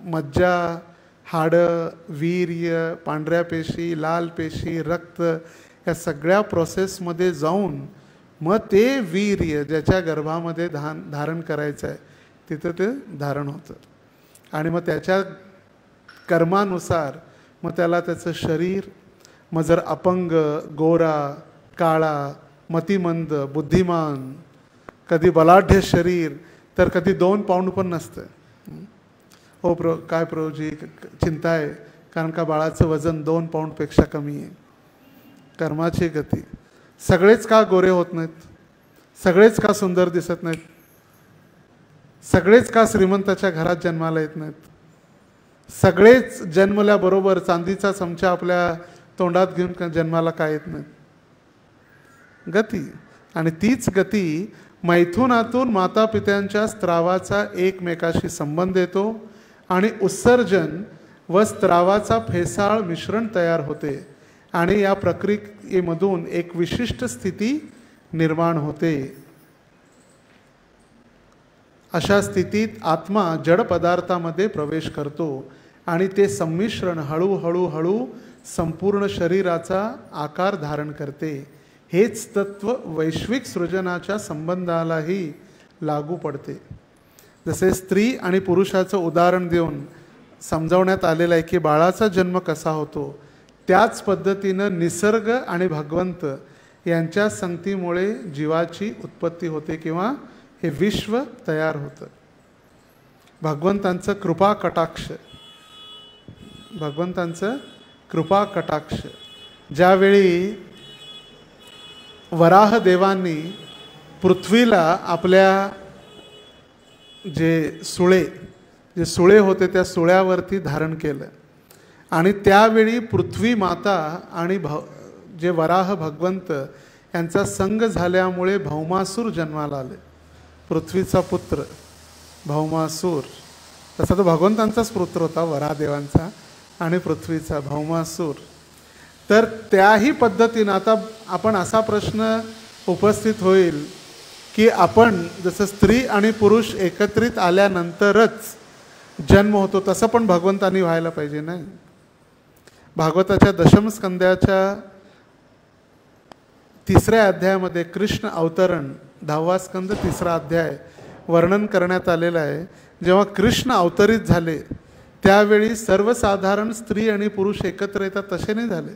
मज्जा, हाडं, वीर्य, पांढऱ्या पेशी, लाल पेशी, रक्त या सगळ्या प्रोसेसमध्ये जाऊन मग ते वीर्य ज्याच्या गर्भामध्ये धारण करायचं आहे तिथं ते धारण होतं. आणि मग त्याच्या कर्मानुसार मग त्याला त्याचं शरीर, मग जर अपंग, गोरा, काळा, मतिमंद, बुद्धिमान, कधी बलाढ्य शरीर, तर कधी 2 पाऊंड पण नसतं. हो काय प्रभूजी चिंता आहे, कारण का बाळाचं वजन 2 पाऊंडपेक्षा कमी आहे. कर्माची गती. सगळेच का गोरे होत नाहीत? सगळेच का सुंदर दिसत नाहीत? सगळेच का श्रीमंताच्या घरात जन्माला येत नाहीत? सगळेच जन्मल्याबरोबर चांदीचा चमचा आपल्या तोंडात घेऊन जन्माला काय येत नाहीत? गती. आणि तीच गती मैथुनातून माता पित्यांच्या स्त्रावाचा एकमेकाशी संबंध येतो आणि उत्सर्जन व स्त्रावाचा फेसाळ मिश्रण तयार होते आणि या प्रक्रियेमधून एक विशिष्ट स्थिती निर्माण होते. अशा स्थितीत आत्मा जड पदार्थामध्ये प्रवेश करतो आणि ते संमिश्रण हळूहळू हळू संपूर्ण शरीराचा आकार धारण करते. हेच तत्व वैश्विक सृजनाच्या संबंधालाही लागू पडते. जसे स्त्री आणि पुरुषाचं उदाहरण देऊन समजावण्यात आलेलं आहे की बाळाचा जन्म कसा होतो, त्याच पद्धतीनं निसर्ग आणि भगवंत यांच्या संगतीमुळे जीवाची उत्पत्ती होते किंवा हे विश्व तयार होतं. भगवंतांचं कृपा कटाक्ष, भगवंतांचं कृपा कटाक्ष. ज्यावेळी वराह देवांनी पृथ्वीला आपल्या जे सुळे होते त्या सुळ्यावरती धारण केलं आणि त्यावेळी पृथ्वी माता आणि जे वराह भगवंत यांचा संग झाल्यामुळे भौमासूर जन्माला आले. पृथ्वीचा पुत्र भौमासूर, तसा तो भगवंतांचाच पुत्र होता वराहदेवांचा आणि पृथ्वीचा भौमासूर. तर त्याही पद्धतीनं आता आपण असा प्रश्न उपस्थित होईल की आपण जसं स्त्री आणि पुरुष एकत्रित आल्यानंतरच जन्म होतो तसं पण भगवंतांनी व्हायला पाहिजे नाही. भागवताच्या दशम स्कंद्याच्या 3ऱ्या अध्यायामध्ये कृष्ण अवतरण 10वा स्कंद 3रा अध्याय वर्णन करण्यात आलेलं आहे. जेव्हा कृष्ण अवतरित झाले त्यावेळी सर्वसाधारण स्त्री आणि पुरुष एकत्र येतात तसे नाही झाले.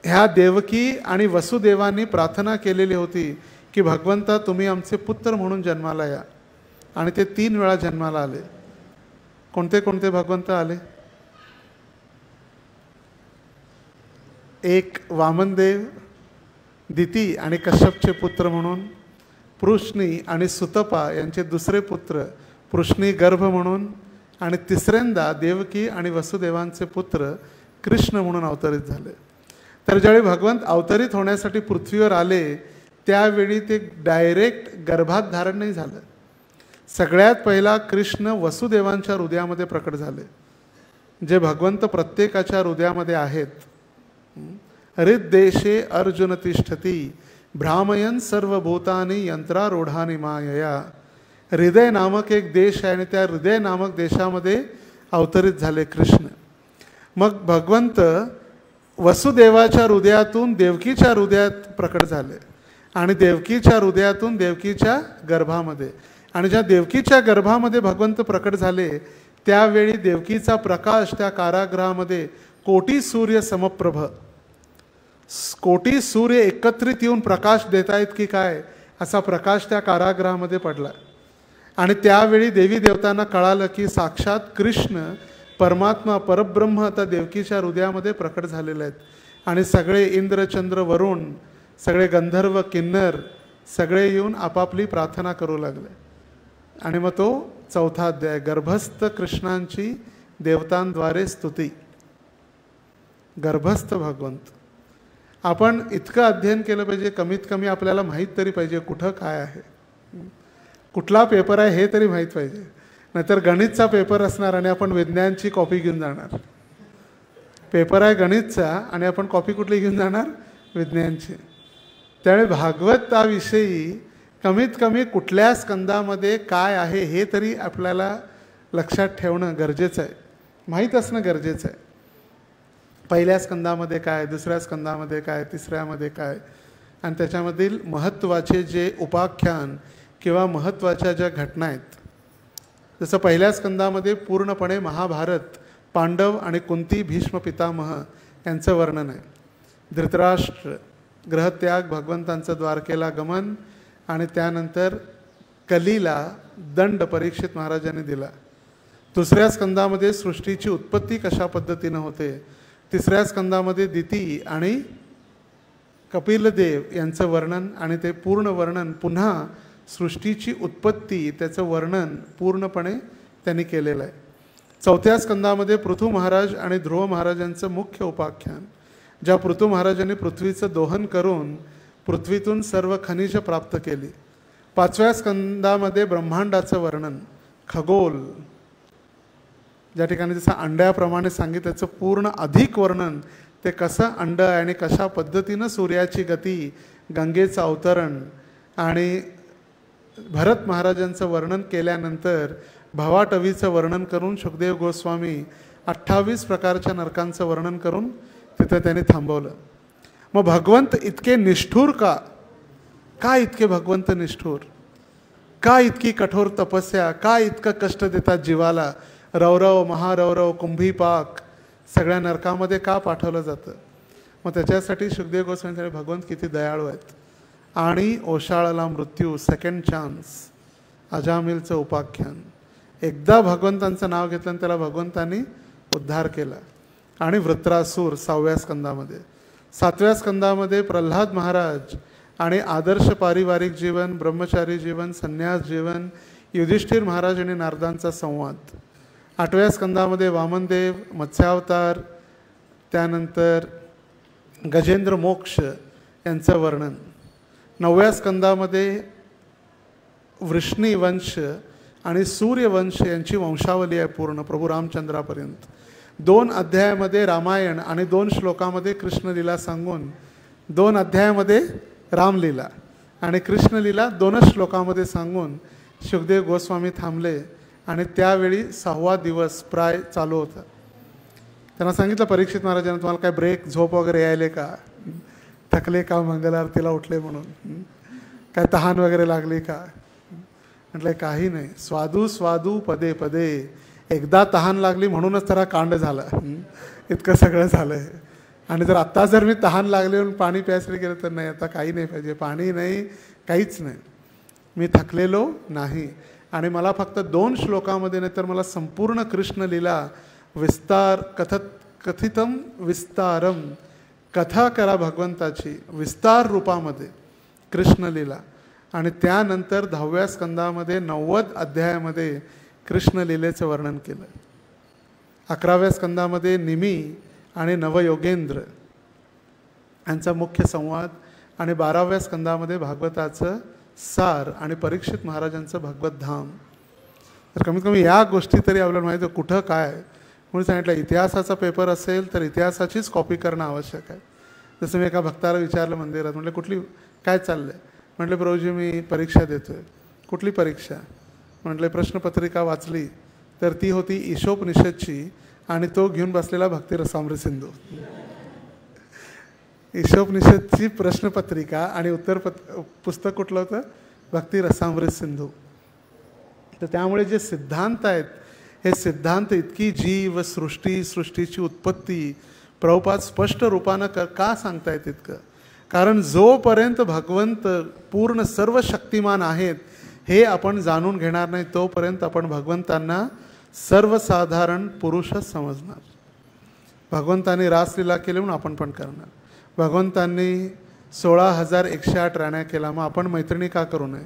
ह्या देवकी आणि वसुदेवांनी प्रार्थना केलेली होती की भगवंता तुम्ही आमचे पुत्र म्हणून जन्माला या, आणि ते 3 वेळा जन्माला आले. कोणते कोणते भगवंत आले? एक वामनदेव, दिती आणि कश्यपचे पुत्र म्हणून, पृश्नी आणि सुतपा यांचे दुसरे पुत्र पृश्नी गर्भ म्हणून, आणि तिसऱ्यांदा देवकी आणि वसुदेवांचे पुत्र कृष्ण म्हणून अवतरित झाले. तर ज्यावेळी भगवंत अवतरित होण्यासाठी पृथ्वीवर आले त्यावेळी ते डायरेक्ट गर्भात धारण नाही झालं. सगळ्यात पहिला कृष्ण वसुदेवांच्या हृदयामध्ये प्रकट झाले, जे भगवंत प्रत्येकाच्या हृदयामध्ये आहेत. हृद्देशे अर्जुन तिष्ठती भ्रामयन सर्वभूतानि यंत्रारूढानि मायया. हृदय नामक एक देश आहे आणि त्या हृदय नामक देशामध्ये अवतरित झाले कृष्ण. मग भगवंत वसुदेवाच्या हृदयातून देवकीच्या हृदयात प्रकट झाले आणि देवकीच्या हृदयातून देवकीच्या गर्भामध्ये, आणि ज्या देवकीच्या गर्भामध्ये भगवंत प्रकट झाले त्यावेळी देवकीचा प्रकाश त्या कारागृहामध्ये कोटी सूर्य समप्रभ, कोटी सूर्य एकत्रित येऊन प्रकाश देत आहेत की काय असा प्रकाश त्या कारागृहामध्ये पडला. आणि त्यावेळी देवी देवतांना कळालं की साक्षात कृष्ण परमात्मा परब्रह्म आता देवकीच्या हृदयामध्ये प्रकट झालेले आहेत आणि सगळे इंद्र चंद्र वरुण सगळे गंधर्व किन्नर सगळे येऊन आपापली प्रार्थना करू लागले. आणि मग तो 4था अध्याय, गर्भस्थ कृष्णांची देवतांद्वारे स्तुती. गर्भस्थ भगवंत. आपण इतकं अध्ययन केलं पाहिजे, कमीत कमी आपल्याला माहीत तरी पाहिजे कुठं काय आहे, कुठला पेपर आहे हे तरी माहीत पाहिजे. नाहीतर गणितचा पेपर असणार आणि आपण विज्ञानची कॉपी घेऊन जाणार. पेपर आहे गणितचा आणि आपण कॉपी कुठली घेऊन जाणार, विज्ञानची. त्यामुळे भागवताविषयी कमीत कमी कुठल्या स्कंदामध्ये काय आहे हे तरी आपल्याला लक्षात ठेवणं गरजेचं आहे, माहीत असणं गरजेचं आहे. पहिल्या स्कंदामध्ये काय, दुसऱ्या स्कंदामध्ये काय, तिसऱ्यामध्ये काय, आणि त्याच्यामधील महत्त्वाचे जे उपाख्यान किंवा महत्त्वाच्या ज्या घटना आहेत. जसं पहिल्या स्कंदामध्ये पूर्णपणे महाभारत, पांडव आणि कुंती भीष्म पितामह यांचं वर्णन आहे. धृतराष्ट्र, ग्रहत्याग, भगवंतांचं द्वारकेला गमन आणि त्यानंतर कलीला दंड परीक्षित महाराजांनी दिला. दुसऱ्या स्कंदामध्ये सृष्टीची उत्पत्ती कशा पद्धतीनं होते. तिसऱ्या स्कंदामध्ये दिती आणि कपिलदेव यांचं वर्णन आणि ते पूर्ण वर्णन, पुन्हा सृष्टीची उत्पत्ती त्याचं वर्णन पूर्णपणे त्यांनी केलेलं आहे. 4थ्या स्कंदामध्ये पृथू महाराज आणि ध्रुव महाराजांचं मुख्य उपाख्यान, ज्या पृथू महाराजांनी पृथ्वीचं दोहन करून पृथ्वीतून सर्व खनिज प्राप्त केली. 5व्या स्कंदामध्ये ब्रह्मांडाचं वर्णन, खगोल, ज्या ठिकाणी जसं अंड्याप्रमाणे सांगितलं त्याचं पूर्ण अधिक वर्णन, ते कसं अंड आहे आणि कशा पद्धतीनं सूर्याची गती, गंगेचं अवतरण, आणि भरत महाराजांचं वर्णन केल्यानंतर भवाटवीचं वर्णन करून शुकदेव गोस्वामी 28 प्रकारच्या नरकांचं वर्णन करून तिथं त्यांनी थांबवलं. मग भगवंत इतके निष्ठुर का, का इतके भगवंत निष्ठुर, का इतकी कठोर तपस्या, का इतकं कष्ट देतात जीवाला, रौरव महारौरव कुंभीपाक सगळ्या नरकामध्ये का पाठवलं जातं. मग त्याच्यासाठी शुकदेव गोस्वामी सांगितले भगवंत किती दयाळू आहेत. आणि ओशाळाला मृत्यू, सेकंड चान्स, अजामिलचं उपाख्यान, एकदा भगवंतांचं नाव घेतलं आणि त्याला भगवंतांनी उद्धार केला. आणि वृत्रासूर 6व्या स्कंदामध्ये. 7व्या स्कंदामध्ये प्रल्हाद महाराज आणि आदर्श पारिवारिक जीवन, ब्रह्मचारी जीवन, संन्यास जीवन, युधिष्ठिर महाराज आणि नारदांचा संवाद. 8व्या स्कंदामध्ये वामनदेव, मत्स्यावतार, त्यानंतर गजेंद्र मोक्ष यांचं वर्णन. 9व्या स्कंदामध्ये वृष्णी वंश आणि सूर्यवंश यांची वंशावली आहे पूर्ण प्रभू रामचंद्रापर्यंत. 2 अध्यायामध्ये रामायण आणि 2 श्लोकामध्ये कृष्णलीला सांगून, 2 अध्यायामध्ये रामलीला आणि कृष्णलीला 2च श्लोकामध्ये सांगून शुकदेव गोस्वामी थांबले. आणि त्यावेळी 6वा दिवस प्राय चालू होता. त्यांना सांगितलं परीक्षित महाराजांना, तुम्हाला काय ब्रेक झोप वगैरे यायले का, थकले का, मंगल आरतीला उठले म्हणून, काय तहान वगैरे लागली का. म्हटलं काही नाही, स्वादू स्वादू पदे पदे, एकदा तहान लागली म्हणूनच त्याला कांड झाला, इतकं सगळं झालं आहे. आणि जर आत्ता जर मी तहान लागले म्हणून पाणी प्यायसाठी गेलं तर नाही, आता काही नाही पाहिजे, पाणी नाही, काहीच नाही, मी थकलेलो नाही. आणि मला फक्त 2 श्लोकामध्ये नाही तर मला संपूर्ण कृष्णलीला विस्तार कथितम विस्तारम, कथा करा भगवंताची विस्तार रूपामध्ये कृष्णलीला. आणि त्यानंतर 10व्या स्कंदामध्ये 90 अध्यायामध्ये कृष्णलीलेचं वर्णन केलं. 11व्या स्कंदामध्ये निमी आणि नवयोगेंद्र यांचा मुख्य संवाद. आणि 12व्या स्कंदामध्ये भागवताचं सार आणि परीक्षित महाराजांचं भगवत धाम. तर कमीत कमी या गोष्टी तरी आपल्याला माहिती आहे कुठं काय. म्हणून सांगितलं इतिहासाचा पेपर असेल तर इतिहासाचीच कॉपी करणं आवश्यक आहे. जसं मी एका भक्ताला विचारलं मंदिरात, म्हटलं कुठली काय चाललं आहे, म्हटलं प्रभूजी मी परीक्षा देतो आहे. कुठली परीक्षा, म्हटलं प्रश्नपत्रिका वाचली तर ती होती ईशोपनिषदची आणि तो घेऊन बसलेला भक्ती रसामृत सिंधू. ईशोपनिषदची प्रश्नपत्रिका आणि पुस्तक कुठलं होतं, भक्ती रसामृत सिंधू. तर त्यामुळे जे सिद्धांत आहेत हे सिद्धांत इतकी जीव सृष्टी, सृष्टीची उत्पत्ती प्रभुपाद स्पष्ट रूपानं का सांगतायत इतकं, कारण जोपर्यंत भगवंत पूर्ण सर्व शक्तिमान आहेत हे आपण जाणून घेणार नाही तोपर्यंत आपण भगवंतांना सर्वसाधारण पुरुषच समजणार. भगवंतांनी रासलीला केली म्हणून आपण पण करणार. भगवंतांनी 16,108 राण्या केला, मग आपण मैत्रिणी का करू नये?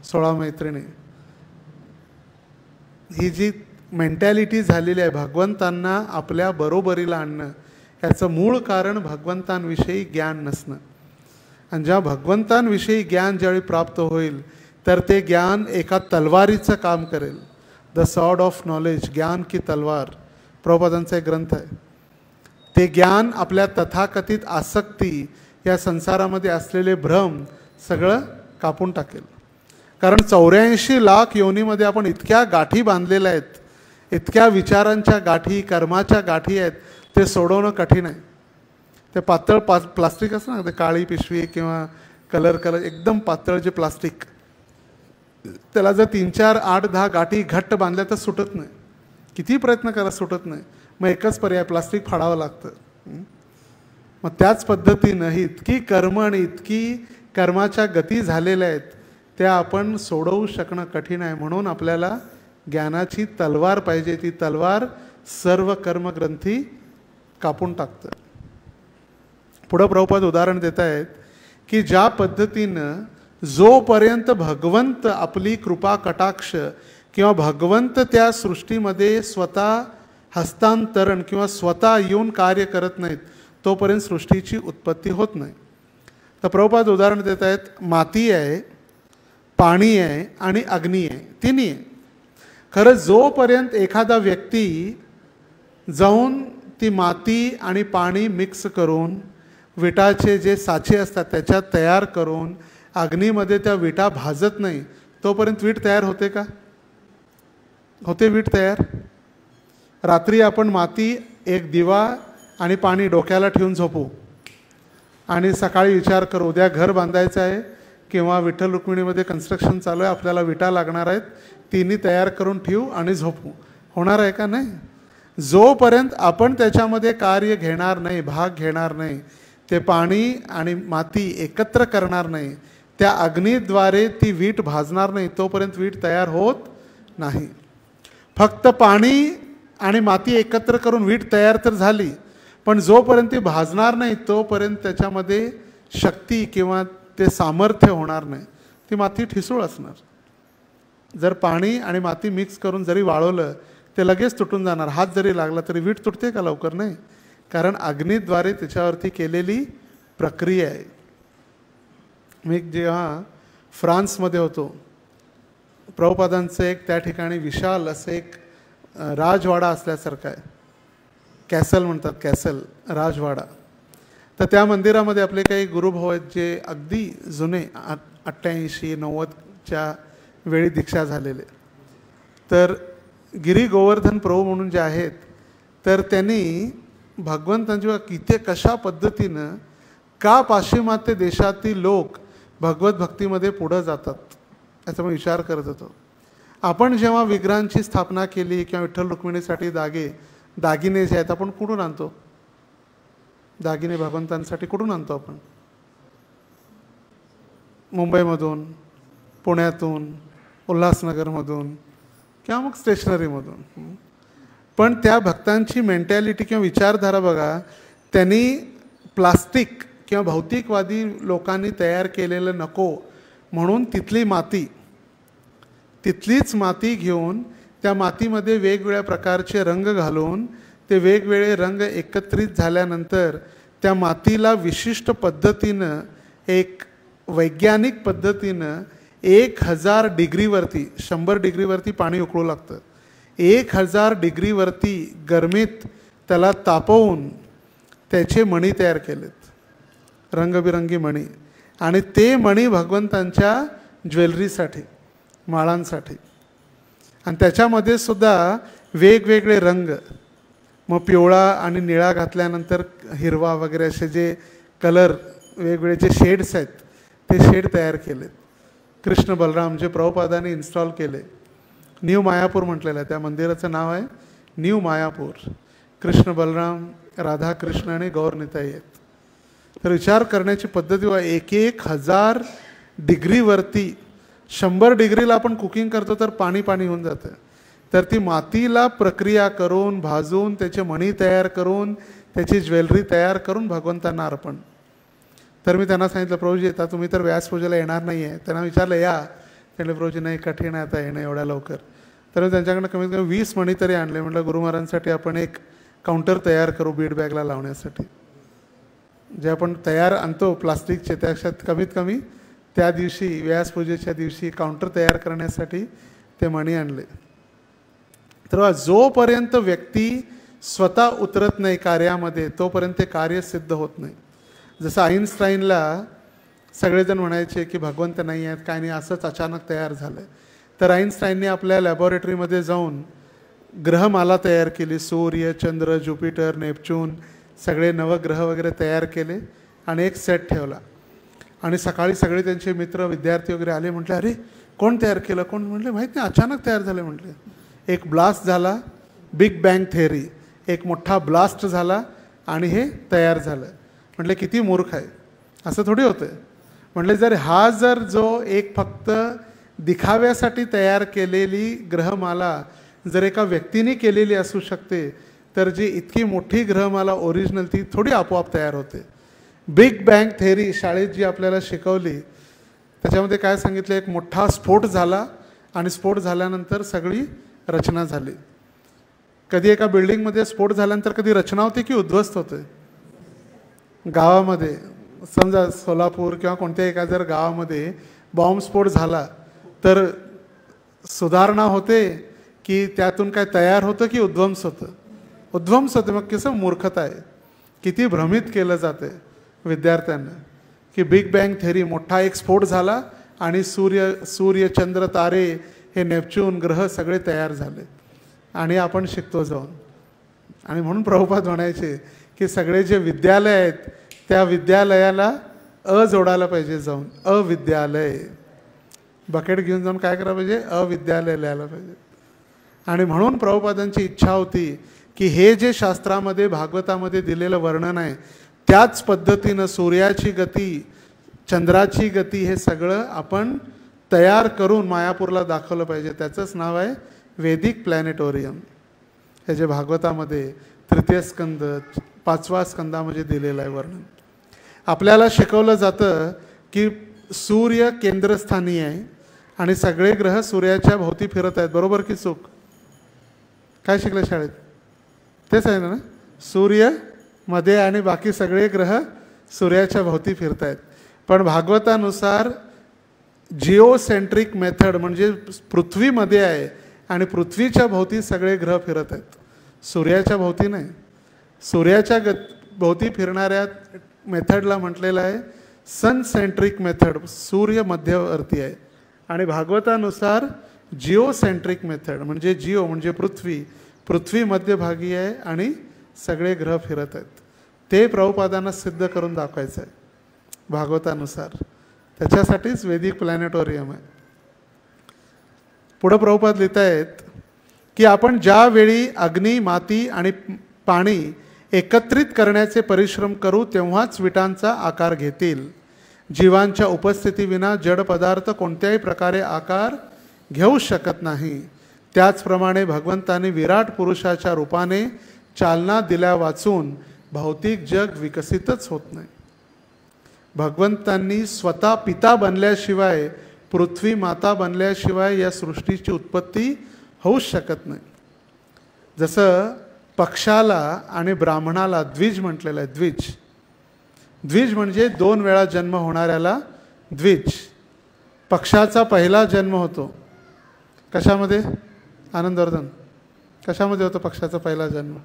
16 मैत्रिणी. ही जी मेंटॅलिटी झालेली आहे भगवंतांना आपल्या बरोबरीला आणणं, याचं मूळ कारण भगवंतांविषयी ज्ञान नसणं. आणि जेव्हा भगवंतांविषयी ज्ञान ज्यावेळी प्राप्त होईल तर ते ज्ञान एका तलवारीचं काम करेल. द सॉर्ड ऑफ नॉलेज, ज्ञान की तलवार, प्रभुपादांचा एक ग्रंथ आहे. ते ज्ञान आपल्या तथाकथित आसक्ती, या संसारामध्ये असलेले भ्रम सगळं कापून टाकेल. कारण 84 लाख योनीमध्ये आपण इतक्या गाठी बांधलेल्या आहेत, इतक्या विचारांच्या गाठी, कर्माच्या गाठी आहेत, ते सोडवणं कठीण आहे. ते पातळ प्लास्टिक असतं ना, ते काळी पिशवी किंवा कलर एकदम पातळ जे प्लास्टिक, त्याला जर 3, 4, 8, 10 गाठी घट्ट बांधल्या तर सुटत नाही. किती प्रयत्न करा सुटत नाही. मग एकच पर्याय, प्लास्टिक फाडावं लागतं. मग त्याच पद्धतीनं ही इतकी कर्म आणि इतकी कर्माच्या गती झालेल्या आहेत, त्या आपण सोडवू शकणं कठीण आहे. म्हणून आपल्याला ज्ञानाची तलवार पाहिजे. ती तलवार सर्व कर्मग्रंथी कापून टाकतं. पुढं प्रभुपाद उदाहरण देत आहेत की ज्या पद्धतीनं जोपर्यंत भगवंत आपली कृपा कटाक्ष किंवा भगवंत त्या सृष्टीमध्ये स्वतः हस्तांतरण किंवा स्वतः येऊन कार्य करत नाहीत तोपर्यंत सृष्टीची उत्पत्ती होत नाही. तर प्रभुपाद उदाहरण देत आहेत, माती आहे, पाणी आहे आणि अग्नी आहे, तिन्ही आहे. खरं जोपर्यंत एखादा व्यक्ती जाऊन ती माती आणि पाणी मिक्स करून विटाचे जे साचे असतात त्याच्यात तयार करून अग्नीमध्ये त्या विटा भाजत नाही तोपर्यंत वीट तयार होते का? होते वीट तयार? रात्री आपण माती, एक दिवा आणि पाणी डोक्याला ठेवून झोपू आणि सकाळी विचार करू उद्या घर बांधायचं आहे किंवा विठ्ठल रुक्मिणीमध्ये कन्स्ट्रक्शन चालू आहे, आपल्याला विटा लागणार आहेत, तिन्ही तयार करून ठेवू आणि झोपू. होणार आहे का? नाही. जोपर्यंत आपण त्याच्यामध्ये कार्य घेणार नाही, भाग घेणार नाही, ते पाणी आणि माती एकत्र करणार नाही, त्या अग्नीद्वारे ती वीट भाजणार नाही तोपर्यंत वीट तयार होत नाही. फक्त पाणी आणि माती एकत्र करून वीट तयार तर झाली, पण जोपर्यंत ती भाजणार नाही तोपर्यंत त्याच्यामध्ये शक्ती किंवा ते सामर्थ्य होणार नाही. ती माती ठिसूळ असणार. जर पाणी आणि माती मिक्स करून जरी वाळवलं ते लगेच तुटून जाणार. हात जरी लागला तरी वीट तुटते का? लवकर नाही. कारण अग्नीद्वारे त्याच्यावरती केलेली प्रक्रिया आहे. मी जेव्हा फ्रान्समध्ये होतो, प्रभुपादांचं एक त्या ठिकाणी विशाल असं एक राजवाडा असल्यासारखं आहे, कॅसल म्हणतात, कॅसल राजवाडा. तर त्या मंदिरामध्ये आपले काही गुरुभाऊ आहेत जे अगदी जुने 88-90च्या वेळी दीक्षा झालेले. तर गिरी गोवर्धन प्रभू म्हणून जे आहेत, तर त्यांनी भगवंतांच्या किती कशा पद्धतीनं का पाश्चिमात्य देशातील लोक भगवत भक्तीमध्ये पुढं जातात याचा मी विचार करत होतो. आपण जेव्हा विग्रहांची स्थापना केली किंवा विठ्ठल रुक्मिणीसाठी दागिने जे आहेत आपण कुठून आणतो? दागिने भगवंतांसाठी कुठून आणतो आपण? मुंबईमधून, पुण्यातून, उल्हासनगरमधून किंवा मग स्टेशनरीमधून. पण त्या भक्तांची मेंटॅलिटी किंवा विचारधारा बघा, त्यांनी प्लास्टिक किंवा भौतिकवादी लोकांनी तयार केलेलं नको म्हणून तिथलीच माती घेऊन त्या मातीमध्ये वेगवेगळ्या प्रकारचे रंग घालून ते वेगवेगळे रंग एकत्रित झाल्यानंतर त्या मातीला विशिष्ट पद्धतीनं, एक वैज्ञानिक पद्धतीनं 1000 डिग्रीवरती, 100 डिग्रीवरती पाणी उकळू लागतं. 1000 डिग्रीवरती गरमीत त्याला तापवून त्याचे मणी तयार केलेत, रंगबिरंगी मणी. आणि ते मणी भगवंतांच्या ज्वेलरीसाठी, माळांसाठी. आणि त्याच्यामध्ये सुद्धा वेगवेगळे रंग, मग पिवळा आणि निळा घातल्यानंतर हिरवा वगैरे असे जे कलर, वेगवेगळे जे शेड्स आहेत ते शेड तयार केलेत. कृष्ण बलराम जे प्रभुपादांनी इन्स्टॉल केले, न्यू मायापूर म्हटलेलं आहे, त्या मंदिराचं नाव आहे न्यू मायापूर. कृष्ण बलराम, राधाकृष्ण आणि गौरनिताई आहेत. तर विचार करण्याची पद्धती 1000 डिग्रीवरती 100 डिग्रीला आपण कुकिंग करतो तर पाणी पाणी होऊन जातं. तर ती मातीला प्रक्रिया करून भाजून त्याचे मणी तयार करून त्याची ज्वेलरी तयार करून भगवंतांना अर्पण. तर मी त्यांना सांगितलं, प्रभूजी आता तुम्ही तर व्यासपूजेला येणार नाही आहे. त्यांना विचारलं या. त्यामुळे प्रभूजी नाही, कठीण आहे आता येणं एवढ्या लवकर. तर मी त्यांच्याकडनं कमीत कमी 20 मणी तरी आणले. म्हटलं गुरु महाराजांसाठी आपण एक काउंटर तयार करू बीड बॅगला लावण्यासाठी. जे आपण तयार आणतो प्लास्टिकचे, त्याच्यात कमीत कमी त्या दिवशी व्यासपूजेच्या दिवशी काउंटर तयार करण्यासाठी ते मणी आणले. तर जोपर्यंत व्यक्ती स्वतः उतरत नाही कार्यामध्ये तोपर्यंत ते कार्य सिद्ध होत नाही. जसं आईन्स्टाईनला सगळेजण म्हणायचे की भगवंत नाही आहेत, काय नाही, असंच अचानक तयार झालं. तर आईन्स्टाईनने आपल्या लॅबॉरेटरीमध्ये जाऊन ग्रहमाला तयार केली. सूर्य, चंद्र, ज्युपिटर, नेपच्यून सगळे नवग्रह वगैरे तयार केले आणि एक सेट ठेवला. आणि सकाळी सगळे त्यांचे मित्र विद्यार्थी वगैरे आले. म्हटले अरे कोण तयार केलं, कोण? म्हटले माहीत नाही, अचानक तयार झाले. म्हटले एक ब्लास्ट झाला, बिग बँग थेअरी, एक मोठा ब्लास्ट झाला आणि हे तयार झालं. म्हटले किती मूर्ख आहे, असं थोडी होतं. म्हटले जर जो एक फक्त दिखाव्यासाठी तयार केलेली ग्रहमाला जर एका व्यक्तीने केलेली असू शकते, तर जी इतकी मोठी ग्रहमाला ओरिजिनल ती थोडी आपोआप तयार होते. बिग बँग थेअरी शाळेत जी आपल्याला शिकवली त्याच्यामध्ये काय सांगितलं, एक मोठा स्फोट झाला आणि स्फोट झाल्यानंतर सगळी रचना झाली. कधी एका बिल्डिंगमध्ये स्फोट झाल्यानंतर कधी रचना होते की उद्ध्वस्त होते? गावामध्ये समजा सोलापूर किंवा कोणत्या एका जर गावामध्ये बॉम्बस्फोट झाला तर सुधारणा होते की त्यातून काय तयार होतं की उद्ध्वंस होतं? उद्ध्वंस होते. मग कसं मूर्खता आहे. किती भ्रमित केलं जाते विद्यार्थ्यांना की बिग बँग थेअरी, मोठा एक स्फोट झाला आणि सूर्य चंद्र तारे हे नेपच्यून ग्रह सगळे तयार झाले आणि आपण शिकतो जाऊन. आणि म्हणून प्रभुपाद म्हणायचे की सगळे जे विद्यालय आहेत त्या विद्यालयाला जोडायला पाहिजे जाऊन. अविद्यालय बकेट घेऊन जाऊन काय करायला पाहिजे? अविद्यालय लिहायला पाहिजे. आणि म्हणून प्रभुपादांची इच्छा होती की हे जे शास्त्रामध्ये भागवतामध्ये दिलेलं वर्णन आहे त्याच पद्धतीनं सूर्याची गती, चंद्राची गती हे सगळं आपण तयार करून मायापूरला दाखवलं पाहिजे. त्याचंच नाव आहे वेदिक प्लॅनेटोरियम. हे जे भागवतामध्ये तृतीय स्कंद 5व्या स्कंदामध्ये दिलेलं आहे वर्णन. आपल्याला शिकवलं जातं की सूर्य केंद्रस्थानी आहे आणि सगळे ग्रह सूर्याच्या भोवती फिरत आहेत. बरोबर की चूक? काय शिकलं शाळेत? तेच आहे ना, सूर्य मध्ये आणि बाकी सगळे ग्रह सूर्याच्या भोवती फिरत आहेत. पण भागवतानुसार जिओसेंट्रिक मेथड म्हणजे पृथ्वीमध्ये आहे आणि पृथ्वीच्या भोवती सगळे ग्रह फिरत आहेत, सूर्याच्या भोवती नाही. सूर्याच्या भोवती फिरणाऱ्या मेथडला म्हटलेलं आहे सन सेंट्रिक मेथड, सूर्य मध्यवर्ती आहे. आणि भागवतानुसार जिओसेंट्रिक मेथड म्हणजे जिओ म्हणजे पृथ्वी मध्यभागी आहे आणि सगळे ग्रह फिरत आहेत. ते प्रभुपादांना सिद्ध करून दाखवायचं आहे भागवतानुसार. त्याच्यासाठीच वेदिक प्लॅनेटोरियम आहे. पुढं प्रभुपाद लिहित आहेत की आपण ज्यावेळी अग्नी, माती आणि पाणी एकत्रित करण्याचे परिश्रम करू तेव्हाच विटांचा आकार घेतील. जीवांच्या उपस्थितीविना जड पदार्थ कोणत्याही प्रकारे आकार घेऊ शकत नाही. त्याचप्रमाणे भगवंताने विराट पुरुषाच्या रूपाने चालना दिल्या वाचून भौतिक जग विकसितच होत नाही. भगवंतांनी स्वतः पिता बनल्याशिवाय, पृथ्वी माता बनल्याशिवाय या सृष्टीची उत्पत्ती होऊच शकत नाही. जसं पक्षाला आणि ब्राह्मणाला द्विज म्हटलेलं आहे. द्विज म्हणजे 2 वेळा जन्म होणाऱ्याला द्विज. पक्षाचा पहिला जन्म होतो कशामध्ये? आनंदवर्धन, कशामध्ये होतो पक्षाचा पहिला जन्म?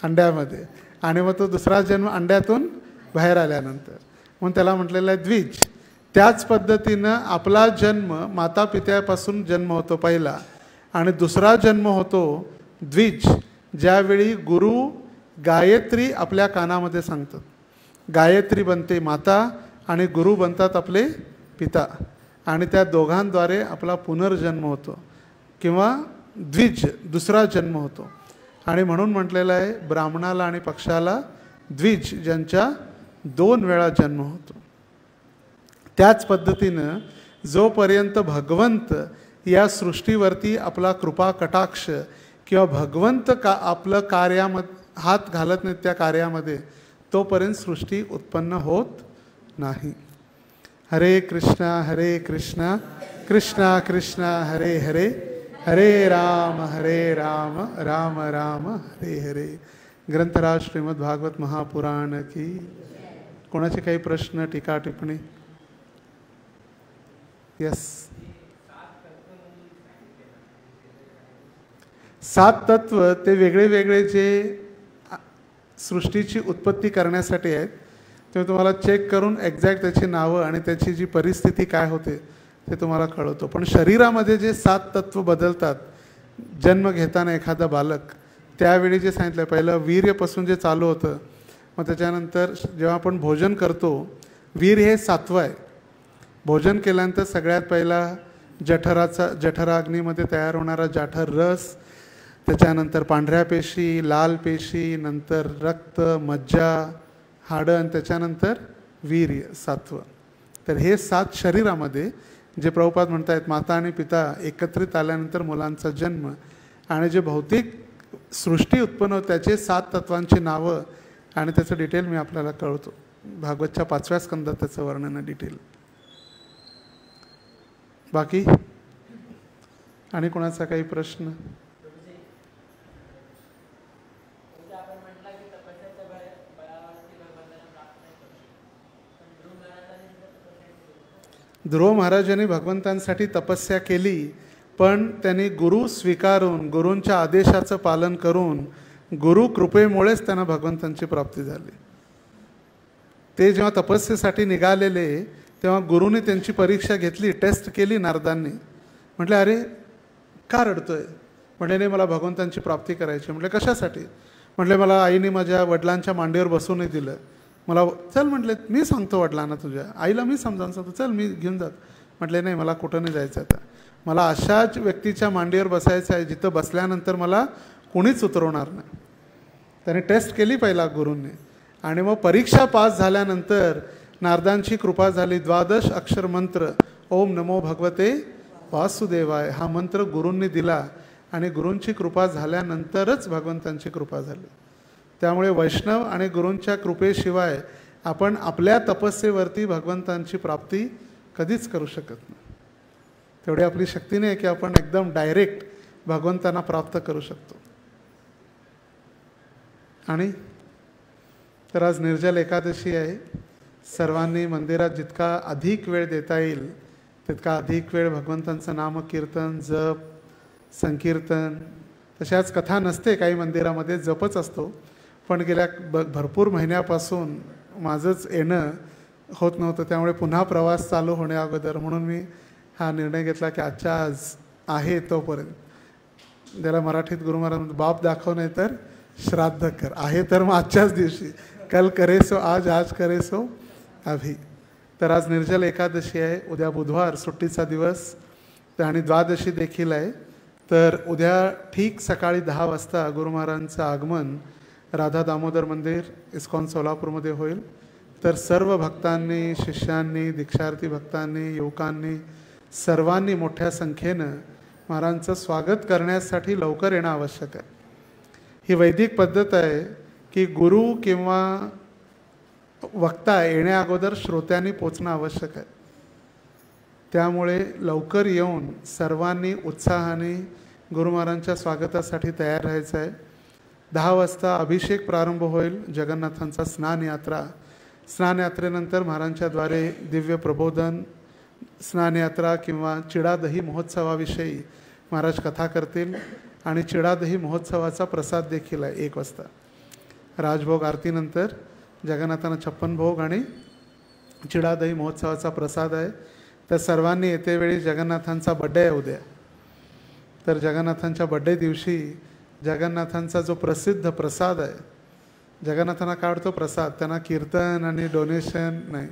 अंड्यामध्ये. आणि मग तो दुसरा जन्म अंड्यातून बाहेर आल्यानंतर, म्हणून त्याला म्हटलेलं आहे द्विज. त्याच पद्धतीनं आपला जन्म माता पित्यापासून जन्म होतो पहिला, आणि दुसरा जन्म होतो द्विज, ज्यावेळी गुरु गायत्री आपल्या कानामध्ये सांगतात. गायत्री बनते माता आणि गुरु बनतात आपले पिता, आणि त्या दोघांद्वारे आपला पुनर्जन्म होतो किंवा द्विज दुसरा जन्म होतो. आणि म्हणून म्हटलेलं आहे ब्राह्मणाला आणि पक्षाला द्विज, ज्यांच्या 2 वेळा जन्म होतो. त्याच पद्धतीनं जोपर्यंत भगवंत या सृष्टीवरती आपला कृपा कटाक्ष किंवा भगवंत का आपलं कार्यामध्ये हात घालत नाहीत त्या कार्यामध्ये, तोपर्यंत सृष्टी उत्पन्न होत नाही. हरे कृष्णा कृष्णा कृष्णा हरे हरे, हरे राम राम राम हरे हरे. ग्रंथराज श्रीमद भागवत महापुराण की. कोणाचे काही प्रश्न, टीका, टिप्पणी? यस. 7 तत्व ते वेगळे वेगळे जे सृष्टीची उत्पत्ती करण्यासाठी आहेत, ते तुम्हाला चेक करून एक्झॅक्ट त्याची नावं आणि त्याची जी परिस्थिती काय होते ते तुम्हाला कळवतो. पण शरीरामध्ये जे 7 तत्व बदलतात जन्म घेताना एखादा बालक, त्यावेळी जे सांगितलं, पहिलं वीर्यपासून जे चालू होतं, मग त्याच्यानंतर जेव्हा आपण भोजन करतो, वीर्य हे 7वं आहे. भोजन केल्यानंतर सगळ्यात पहिला जठराग्नीमध्ये तयार होणारा जाठर रस, त्याच्यानंतर पांढऱ्या पेशी, लाल पेशी, नंतर रक्त, मज्जा, हाडं, आणि त्याच्यानंतर वीर्य 7वं. तर हे 7 शरीरामध्ये जे प्रभुपाद म्हणतायत, माता आणि पिता एकत्रित आल्यानंतर मुलांचा जन्म आणि जे भौतिक सृष्टी उत्पन्न होते त्याचे 7 तत्वांची नावं आणि त्याचं डिटेल मी आपल्याला कळवतो. भागवतच्या 5व्या स्कंदात त्याचं वर्णन आहे डिटेल. बाकी आणि कोणाचा काही प्रश्न? ध्रुव महाराजांनी भगवंतांसाठी तपस्या केली, पण त्यांनी गुरु स्वीकारून, गुरूंच्या आदेशाचं पालन करून, गुरु कृपेमुळेच त्यांना भगवंतांची प्राप्ती झाली. ते जेव्हा तपस्येसाठी निघालेले तेव्हा गुरुने त्यांची परीक्षा घेतली, टेस्ट केली नारदांनी. म्हटले, अरे का रडतोय? म्हटले, नाही मला भगवंतांची प्राप्ती करायची. म्हटले, कशासाठी? म्हटले, मला आईने माझ्या वडिलांच्या मांडीवर बसू नाही दिलं. मला चल म्हटले, मी सांगतो वडिलांना, तुझ्या आईला मी समजावून सांगतो, चल मी घेऊन जात. म्हटले, नाही मला कुठं नाही जायचं आता, मला अशाच व्यक्तीच्या मांडीवर बसायचं आहे जिथं बसल्यानंतर मला कोणीच उतरवणार नाही. त्याने टेस्ट केली पहिला गुरूंनी, आणि मग परीक्षा पास झाल्यानंतर नारदांची कृपा झाली. 12 अक्षर मंत्र ओम नमो भगवते वासुदेवाय हा मंत्र गुरूंनी दिला, आणि गुरूंची कृपा झाल्यानंतरच भगवंतांची कृपा झाली. त्यामुळे वैष्णव आणि गुरूंच्या कृपेशिवाय आपण आपल्या तपस्येवरती भगवंतांची प्राप्ती कधीच करू शकत नाही. तेवढी आपली शक्ती नाही की आपण एकदम डायरेक्ट भगवंतांना प्राप्त करू शकतो. आणि तर आज निर्जल एकादशी आहे. सर्वांनी मंदिरात जितका अधिक वेळ देता येईल तितका अधिक वेळ भगवंतांचं नामकीर्तन, जप, संकीर्तन, तशाच कथा नसते काही मंदिरामध्ये, जपच असतो. पण गेल्या भरपूर महिन्यापासून माझंच येणं होत नव्हतं, त्यामुळे पुन्हा प्रवास चालू होण्या अगोदर म्हणून मी हा निर्णय घेतला की आजच्या आज आहे तोपर्यंत. ज्याला मराठीत गुरु महाराज बाप दाखव नाही तर श्राद्ध कर, आहे तर मग आजच्याच दिवशी, कल करे सो आज, आज करे सो अभी. तर आज निर्जल एकादशी आहे, उद्या बुधवार सुट्टीचा दिवस आणि द्वादशी देखील आहे. तर उद्या ठीक सकाळी 10 वाजता गुरु महाराजांचं आगमन राधा दामोदर मंदिर इस्कॉन सोलापूरमध्ये होईल. तर सर्व भक्तांनी, शिष्यांनी, दीक्षार्थी भक्तांनी, युवकांनी, सर्वांनी मोठ्या संख्येनं महाराजांचं स्वागत करण्यासाठी लवकर येणं आवश्यक आहे. ही वैदिक पद्धत आहे की गुरु किंवा वक्ता येण्या अगोदर श्रोत्यांनी पोचणं आवश्यक आहे. त्यामुळे लवकर येऊन सर्वांनी उत्साहाने गुरु महाराजांच्या स्वागतासाठी तयार राहायचं आहे. 10 वाजता अभिषेक प्रारंभ होईल, जगन्नाथांचा स्नान यात्रा. स्नान यात्रेनंतर महाराजांच्याद्वारे दिव्य प्रबोधन, स्नान यात्रा किंवा चिडादही महोत्सवाविषयी महाराज कथा करतील, आणि चिडादही महोत्सवाचा प्रसाद देखील आहे 1 वाजता. राजभोग आरतीनंतर जगन्नाथांना 56 भोग आणि चिडादही महोत्सवाचा प्रसाद आहे. तर सर्वांनी येतेवेळी, जगन्नाथांचा बड्डे आहे उद्या, तर जगन्नाथांच्या बड्डे दिवशी जगन्नाथांचा जो प्रसिद्ध प्रसाद आहे, जगन्नाथांना काढतो प्रसाद, त्यांना कीर्तन आणि डोनेशन नाही,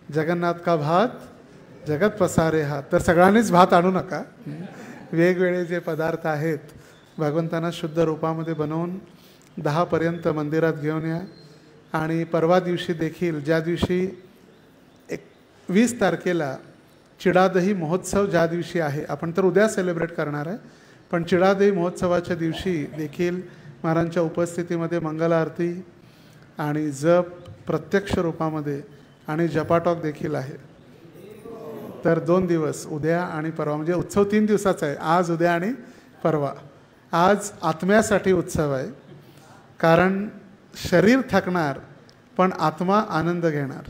जगन्नाथ का भात जगत पसारे हात. तर सगळ्यांनीच भात आणू नका, वेगवेगळे जे पदार्थ आहेत भगवंतांना शुद्ध रूपामध्ये बनवून 10 पर्यंत मंदिरात घेऊन या. आणि परवा दिवशी देखील, ज्या दिवशी 20 तारखेला चिडादही महोत्सव ज्या दिवशी आहे, आपण तर उद्या सेलिब्रेट करणार आहे, पण चिडादही महोत्सवाच्या दिवशी देखील महाराजांच्या उपस्थितीमध्ये मंगल आरती आणि जप प्रत्यक्ष रूपामध्ये आणि जपाटॉक देखील आहे. तर 2 दिवस, उद्या आणि परवा, म्हणजे उत्सव 3 दिवसाचा आहे, आज, उद्या आणि परवा. आज आत्म्यासाठी उत्सव आहे, कारण शरीर थकणार पण आत्मा आनंद घेणार.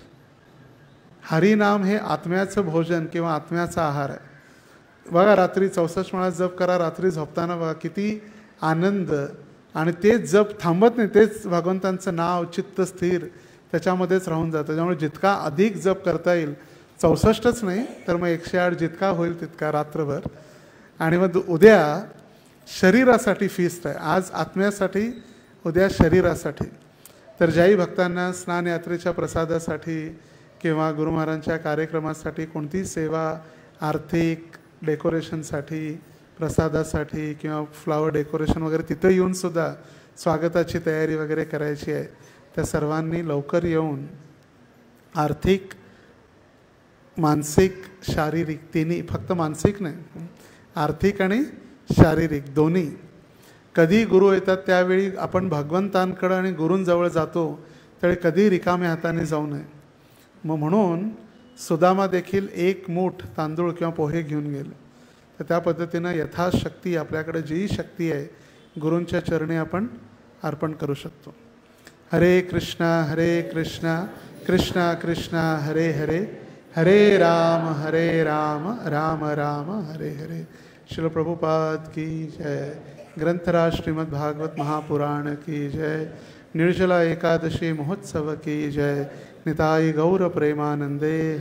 हरिनाम हे आत्म्याचं भोजन किंवा आत्म्याचा आहार आहे. बघा, रात्री 64 माळा जप करा, रात्री झोपताना बघा किती आनंद, आणि तेच जप थांबत नाही, तेच भगवंतांचं नाव चित्त स्थिर त्याच्यामध्येच राहून जातं. त्यामुळे जितका अधिक जप करता येईल, 64च नाही तर मग 108 जितका होईल तितका रात्रभर. आणि मग उद्या शरीरासाठी फीस्ट आहे, आज आत्म्यासाठी, उद्या शरीरासाठी. तर ज्याही भक्तांना स्नान यात्रेच्या प्रसादासाठी किंवा गुरु महाराजांच्या कार्यक्रमासाठी कोणती सेवा, आर्थिक डेकोरेशनसाठी, प्रसादासाठी किंवा फ्लावर डेकोरेशन वगैरे तिथं येऊनसुद्धा स्वागताची तयारी वगैरे करायची आहे, त्या सर्वांनी लवकर येऊन आर्थिक, मानसिक, शारीरिक तिन्ही, फक्त मानसिक नाही, आर्थिक आणि शारीरिक दोन्ही. कधी गुरु येतात त्यावेळी आपण भगवंतांकडं आणि गुरूंजवळ जातो, त्यावेळी कधी रिकाम्या हाताने जाऊ नये. मग म्हणून सुदामा देखील 1 मूठ तांदूळ किंवा पोहे घेऊन गेले. तर त्या पद्धतीनं यथाशक्ती आपल्याकडे जी शक्ती आहे गुरूंच्या चरणी आपण अर्पण करू शकतो. हरे कृष्णा कृष्णा कृष्णा हरे हरे, हरे राम राम राम हरे हरे. श्रील प्रभुपाद की जय. ग्रंथराज श्रीमद् भागवत महापुराण की जय. निर्जला एकादशी महोत्सव की जय. निताई गौर प्रेमानंदे